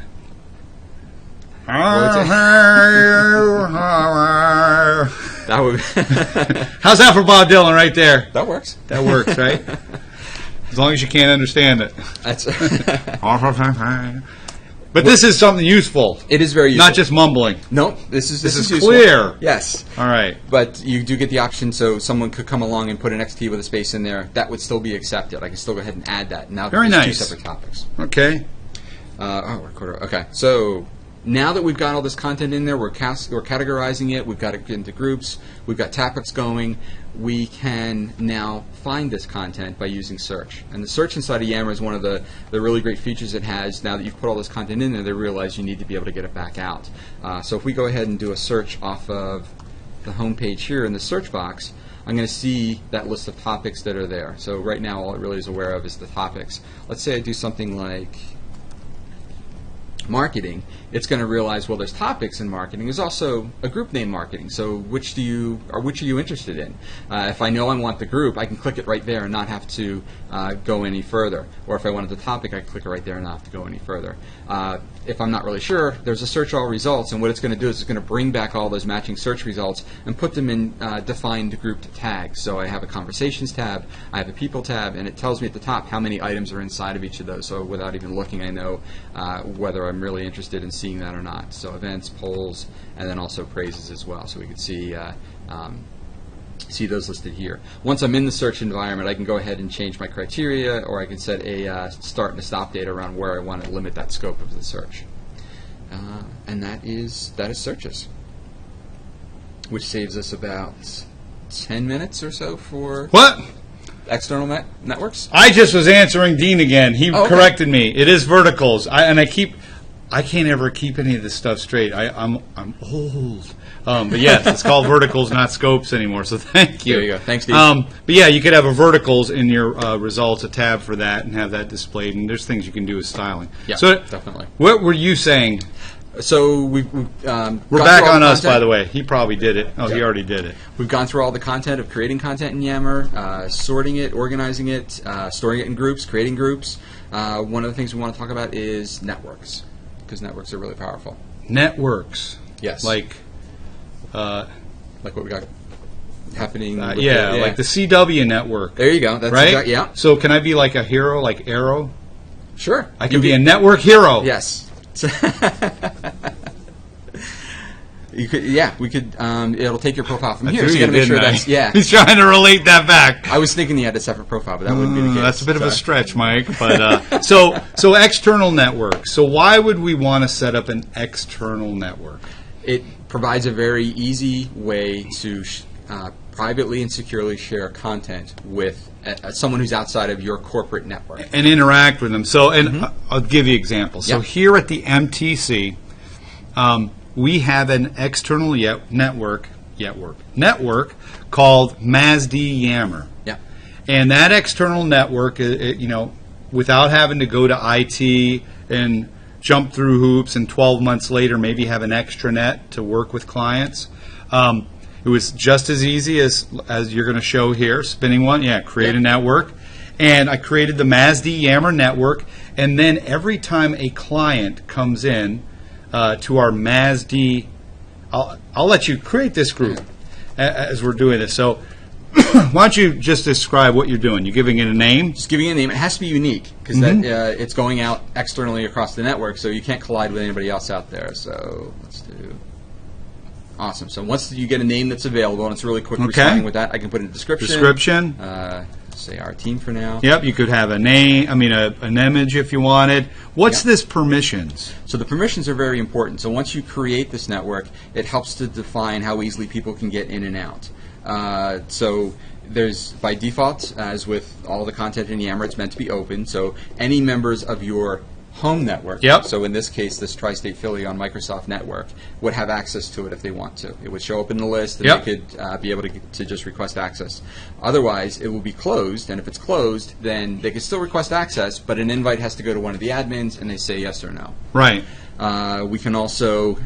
That would How's that for Bob Dylan right there? that works. That works, right? As long as you can't understand it. That's But this is something useful. it is very useful. Not just mumbling. No, this is useful. clear. Yes. All right. But you do get the option, so someone could come along and put an XT with a space in there. That would still be accepted. I can still go ahead and add that. Now Very there's nice. two separate topics. Okay. Recorder. Okay, so now that we've got all this content in there, we're categorizing it, we've got it into groups, we've got topics going, we can now find this content by using search. And the search inside of Yammer is one of the really great features it has. Now that you've put all this content in there, they realize you need to be able to get it back out. So if we go ahead and do a search off of the home page here in the search box, I'm going to see that list of topics that are there. So right now all it really is aware of is the topics. Let's say I do something like marketing, it's going to realize, well, there's topics in marketing. There's also a group name marketing. So which are you interested in? If I know I want the group, I can click it right there and not have to go any further. Or if I wanted the topic, I can click it right there and not have to go any further. If I'm not really sure, there's a search all results, and what it's going to do is it's going to bring back all those matching search results and put them in defined grouped tags. So I have a conversations tab, I have a people tab, and it tells me at the top how many items are inside of each of those. So without even looking, I know whether I'm really interested in seeing that or not. So events, polls, and then also praises as well. So we can see those listed here. Once I'm in the search environment, I can go ahead and change my criteria, or I can set a start and a stop date around where I want to limit that scope of the search. And that is searches, which saves us about 10 minutes or so for What? external networks. I just was answering Dean again. He Oh, okay. corrected me. It is verticals. I can't ever keep any of this stuff straight. I'm old. But yes, it's called verticals, not scopes anymore. So thank you. There you go. Thanks, Steve. But yeah, you could have a verticals in your results, a tab for that, and have that displayed. And there's things you can do with styling. Yeah, so definitely. What were you saying? So we're We're back on us, by the way. He probably did it. Oh, he already did it. We've gone through all the content of creating content in Yammer, sorting it, organizing it, storing it in groups, creating groups. One of the things we want to talk about is networks, because networks are really powerful. Networks. Yes. Like what we got happening. With like the CW network. There you go. That's Right? yeah. So can I be like a hero, like Arrow? Sure. I can be a network hero. Yes. You could. Yeah. We could. It'll take your profile from here. So you got to make sure that's. Yeah. He's trying to relate that back. I was thinking you had a separate profile, but that wouldn't be the case. That's a bit of a Sorry. stretch, Mike. But so external network. So why would we want to set up an external network? It provides a very easy way to privately and securely share content with someone who's outside of your corporate network. And interact with them. So, and I'll give you examples. So Yep. here at the MTC, we have an external network called MASD Yammer. Yeah. And that external network, without having to go to IT and jump through hoops and 12 months later maybe have an extranet to work with clients, it was just as easy as you're going to show here, spinning one, create a network. And I created the MASD Yammer network, and then every time a client comes in to our MASD, I'll let you create this group as we're doing this. So why don't you just describe what you're doing? You're giving it a name? Just giving it a name. It has to be unique because it's going out externally across the network, so you can't collide with anybody else out there. So let's do. Awesome. So once you get a name that's available, and it's really quick responding with that, I can put in a description. Say our team for now. Yep, you could have a name, an image if you wanted. What's this permissions? So the permissions are very important. So once you create this network, it helps to define how easily people can get in and out. So there's, by default, as with all the content in Yammer, it's meant to be open. So any members of your home network, so in this case, this Tri-State Philly on Microsoft Network, would have access to it if they want to. It would show up in the list, and they could be able to just request access. Otherwise, it will be closed, and if it's closed, then they can still request access, but an invite has to go to one of the admins, and they say yes or no. Right. We can also,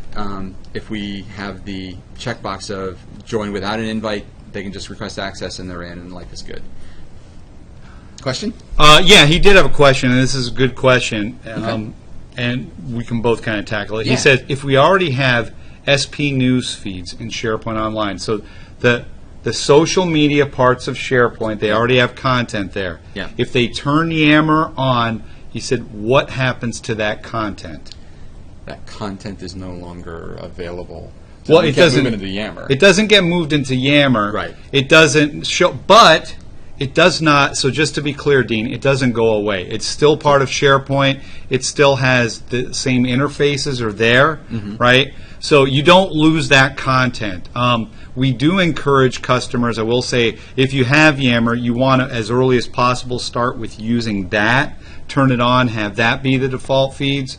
if we have the checkbox of join without an invite, they can just request access, and they're in, and life is good. Question? Yeah, he did have a question, and this is a good question, and we can both kind of tackle it. He says, if we already have SP news feeds in SharePoint Online, so the social media parts of SharePoint, they already have content there. Yeah. If they turn Yammer on, he said, what happens to that content? That content is no longer available. Well, it doesn't move into Yammer. It doesn't get moved into Yammer. Right. It doesn't show, but it does not. So just to be clear, Dean, it doesn't go away. It's still part of SharePoint. It still has the same interfaces are there, right? So you don't lose that content. We do encourage customers. I will say, if you have Yammer, you want to, as early as possible, start with using that. Turn it on. Have that be the default feeds.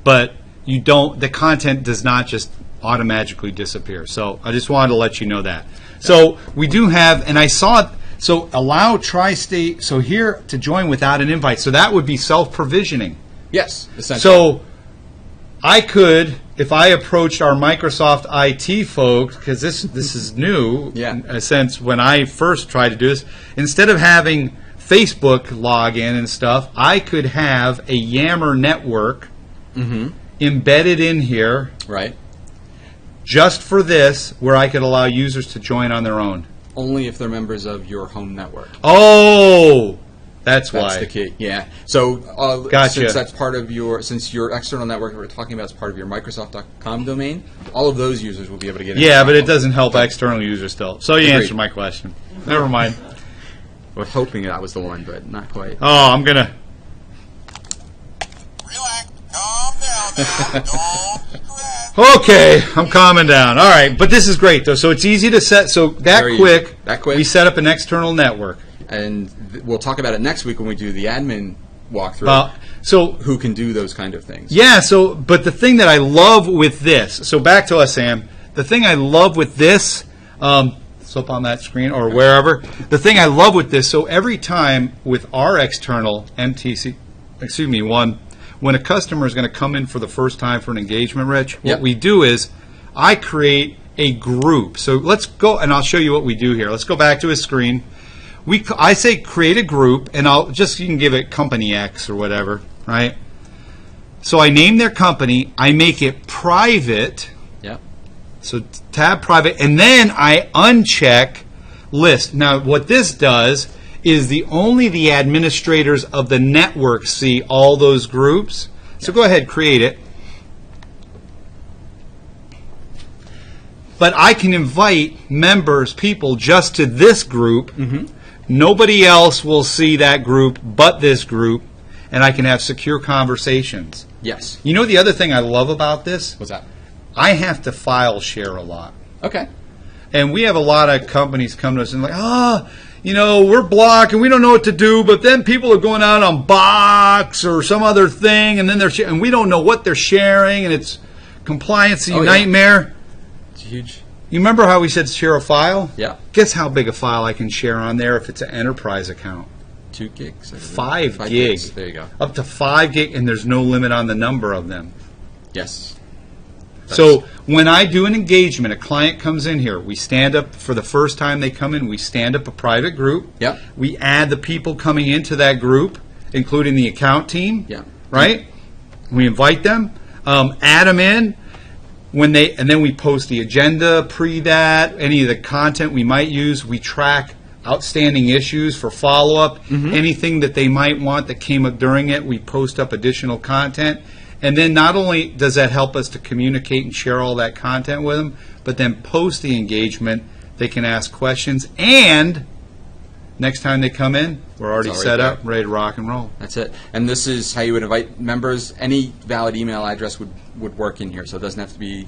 But you don't. The content does not just automatically disappear. So I just wanted to let you know that. So we do have, and I saw it, so allow Tri-State, so here to join without an invite. So that would be self-provisioning. Yes, essentially. So I could, if I approached our Microsoft IT folks, because this is new, in a sense, when I first tried to do this, instead of having Facebook login and stuff, I could have a Yammer network embedded in here. Right. Just for this, where I could allow users to join on their own. Only if they're members of your home network. Oh, that's why. That's the key. Yeah. So gotcha. Since that's part of since your external network we're talking about is part of your Microsoft.com domain, all of those users will be able to get in. Yeah, but it doesn't help external users still. So you answered my question. Never mind. I was hoping that was the one, but not quite. Oh, I'm gonna. Relax, calm down now, don't stress. Okay, I'm calming down. All right, but this is great though. So it's easy to set. So that quick, we set up an external network. And we'll talk about it next week when we do the admin walkthrough. So who can do those kind of things? Yeah. So, but the thing that I love with this. So back to us, Sam. The thing I love with this. It's up on that screen or wherever. The thing I love with this. So every time with our external MTC, when a customer is going to come in for the first time for an engagement, Rich, what we do is I create a group. So let's go, and I'll show you what we do here. Let's go back to his screen. I say create a group, and you can give it company X or whatever, right? So I name their company. I make it private. Yep. So tab private, and then I uncheck list. Now what this does is only the administrators of the network see all those groups. So go ahead, create it. But I can invite members, people, just to this group. Nobody else will see that group but this group, and I can have secure conversations. Yes. You know the other thing I love about this? What's that? I have to file share a lot. Okay. And we have a lot of companies come to us and like, we're blocked and we don't know what to do, but then people are going out on Box or some other thing, and then and we don't know what they're sharing, and it's compliance nightmare. It's huge. You remember how we said share a file? Yeah. Guess how big a file I can share on there if it's an enterprise account? 2 gigs. 5 gigs. There you go. Up to 5 gig, and there's no limit on the number of them. Yes. So when I do an engagement, a client comes in here, we stand up, for the first time they come in, we stand up a private group. Yep. We add the people coming into that group, including the account team. Yeah. Right? We invite them, add them in. and then we post the agenda pre that, any of the content we might use. We track outstanding issues for follow-up, anything that they might want that came up during it, we post up additional content. And then not only does that help us to communicate and share all that content with them, but then post the engagement, they can ask questions, and next time they come in, we're already It's set already up, ready to rock and roll. That's it. And this is how you would invite members. Any valid email address would work in here, so it doesn't have to be,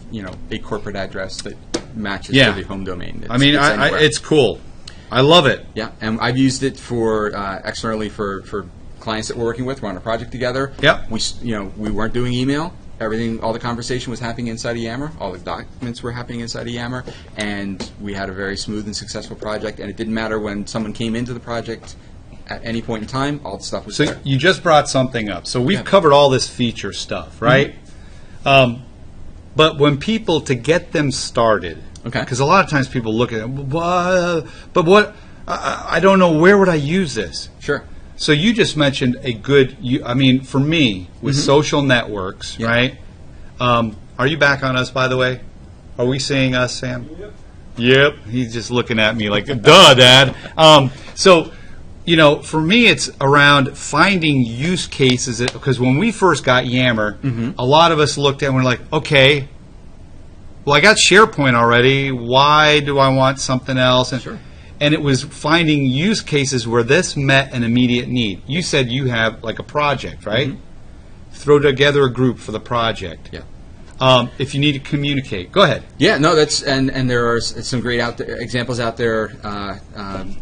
a corporate address that matches Yeah. to the home domain. I mean, it's cool. I love it. Yeah, and I've used it for externally for clients that we're working with. We're on a project together. Yep. We weren't doing email. Everything, all the conversation was happening inside of Yammer. All the documents were happening inside of Yammer, and we had a very smooth and successful project. And it didn't matter when someone came into the project at any point in time. All the stuff was So there. you just brought something up. So we've Yeah. covered all this feature stuff, right? But when people, to get them started, Okay. because a lot of times people look at it, but what, I don't know, where would I use this? Sure. So you just mentioned a good, for me, with social networks, Yeah. right? Are you back on us, by the way? Are we seeing us, Sam? Yep. He's just looking at me like, duh, Dad. So, for me, it's around finding use cases, because when we first got Yammer, a lot of us looked at it and we're like, okay, well, I got SharePoint already. Why do I want something else? And it was finding use cases where this met an immediate need. You said you have like a project, right? Throw together a group for the project. Yeah. If you need to communicate, go ahead. Yeah, no, that's and there are some great examples out there.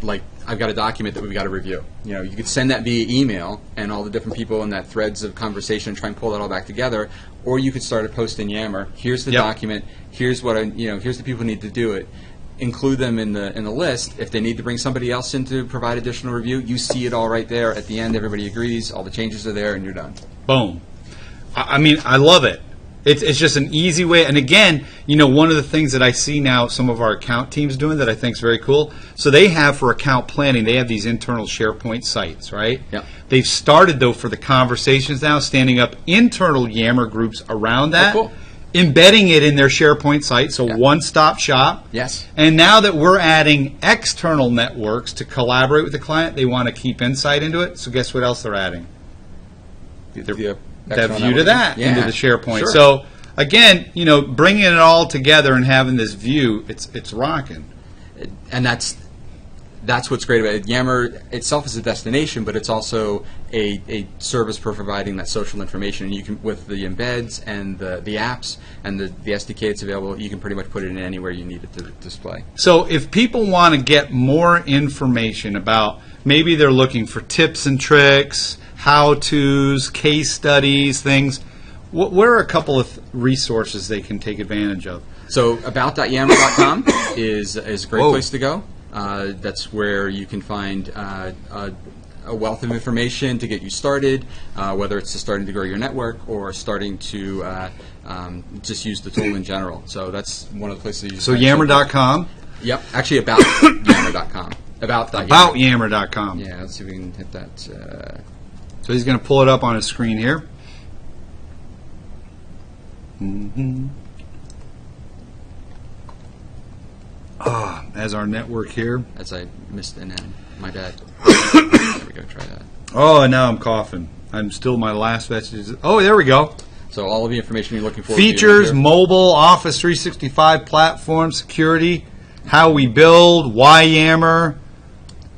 Like I've got a document that we've got to review. You could send that via email, and all the different people in that threads of conversation, and try and pull that all back together. Or you could start a post in Yammer. Here's the document. Here's what here's the people who need to do it. Include them in the list. If they need to bring somebody else in to provide additional review, you see it all right there. At the end, everybody agrees. All the changes are there, and you're done. Boom. I love it. It's just an easy way. And again, one of the things that I see now some of our account teams doing that I think is very cool. So they have, for account planning, they have these internal SharePoint sites, right? Yeah. They've started, though, for the conversations now, standing up internal Yammer groups around that. cool. Embedding it in their SharePoint site, so Yeah. one-stop shop. Yes. And now that we're adding external networks to collaborate with the client, they want to keep insight into it. So guess what else they're adding? The That external view to networking. that into Yeah. the SharePoint. Sure. So again, bringing it all together and having this view, it's rocking. And that's what's great about it. Yammer itself is a destination, but it's also a service for providing that social information. And you can, with the embeds and the apps and the SDK that's available, you can pretty much put it in anywhere you need it to display. So if people want to get more information about, maybe they're looking for tips and tricks, how-tos, case studies, things, what are a couple of resources they can take advantage of? So about.yammer.com is a great Whoa. place to go. That's where you can find a wealth of information to get you started, whether it's just starting to grow your network or starting to just use the tool in general. So that's one of the places you So Yammer.com? Yep, actually about Yammer.com. About Yammer.com. Yeah, let's see if we can hit that. So he's going to pull it up on his screen here. As our network here. As I missed an N. My bad. There we go, try that. Oh, and now I'm coughing. I'm still my last message. Oh, there we go. So all of the information you're looking for. Features, will be right mobile, Office 365 platform, security, how we build, why Yammer,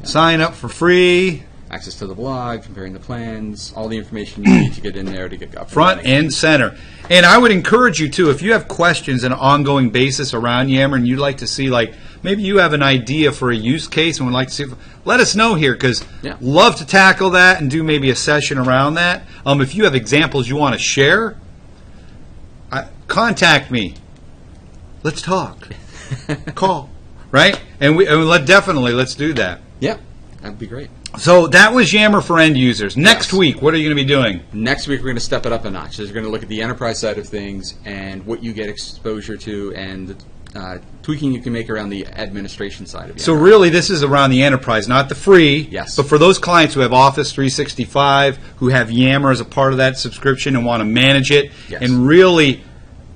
sign up for free, here. Access to the blog, comparing the plans, all the information you need to get in there to get up. front and center. And I would encourage you too, if you have questions on an ongoing basis around Yammer and you'd like to see, like, maybe you have an idea for a use case and would like to see, let us know here, because Yeah. love to tackle that and do maybe a session around that. If you have examples you want to share, contact me. Let's talk. Call. Right? And let's do that. Yeah, that'd be great. So that was Yammer for end users. Next week, what are you going to be doing? Next week, we're going to step it up a notch. So we're going to look at the enterprise side of things and what you get exposure to and the tweaking you can make around the administration side of it. So really, this is around the enterprise, not the free. Yes. But for those clients who have Office 365, who have Yammer as a part of that subscription and want to manage it, Yes. and really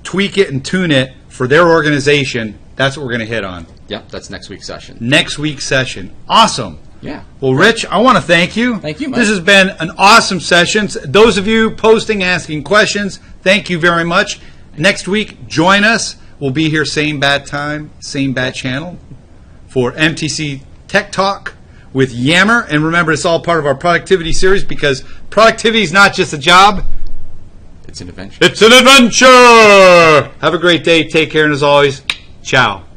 tweak it and tune it for their organization, that's what we're going to hit on. Yep, that's next week's session. Next week's session. Awesome. Yeah. Well, Rich, I want to thank you. Thank you, Mike. This has been an awesome session. Those of you posting, asking questions, thank you very much. Next week, join us. We'll be here same bad time, same bad channel for MTC Tech Talk with Yammer. And remember, it's all part of our productivity series because productivity is not just a job. It's an adventure. It's an adventure. Have a great day. Take care. And as always, ciao.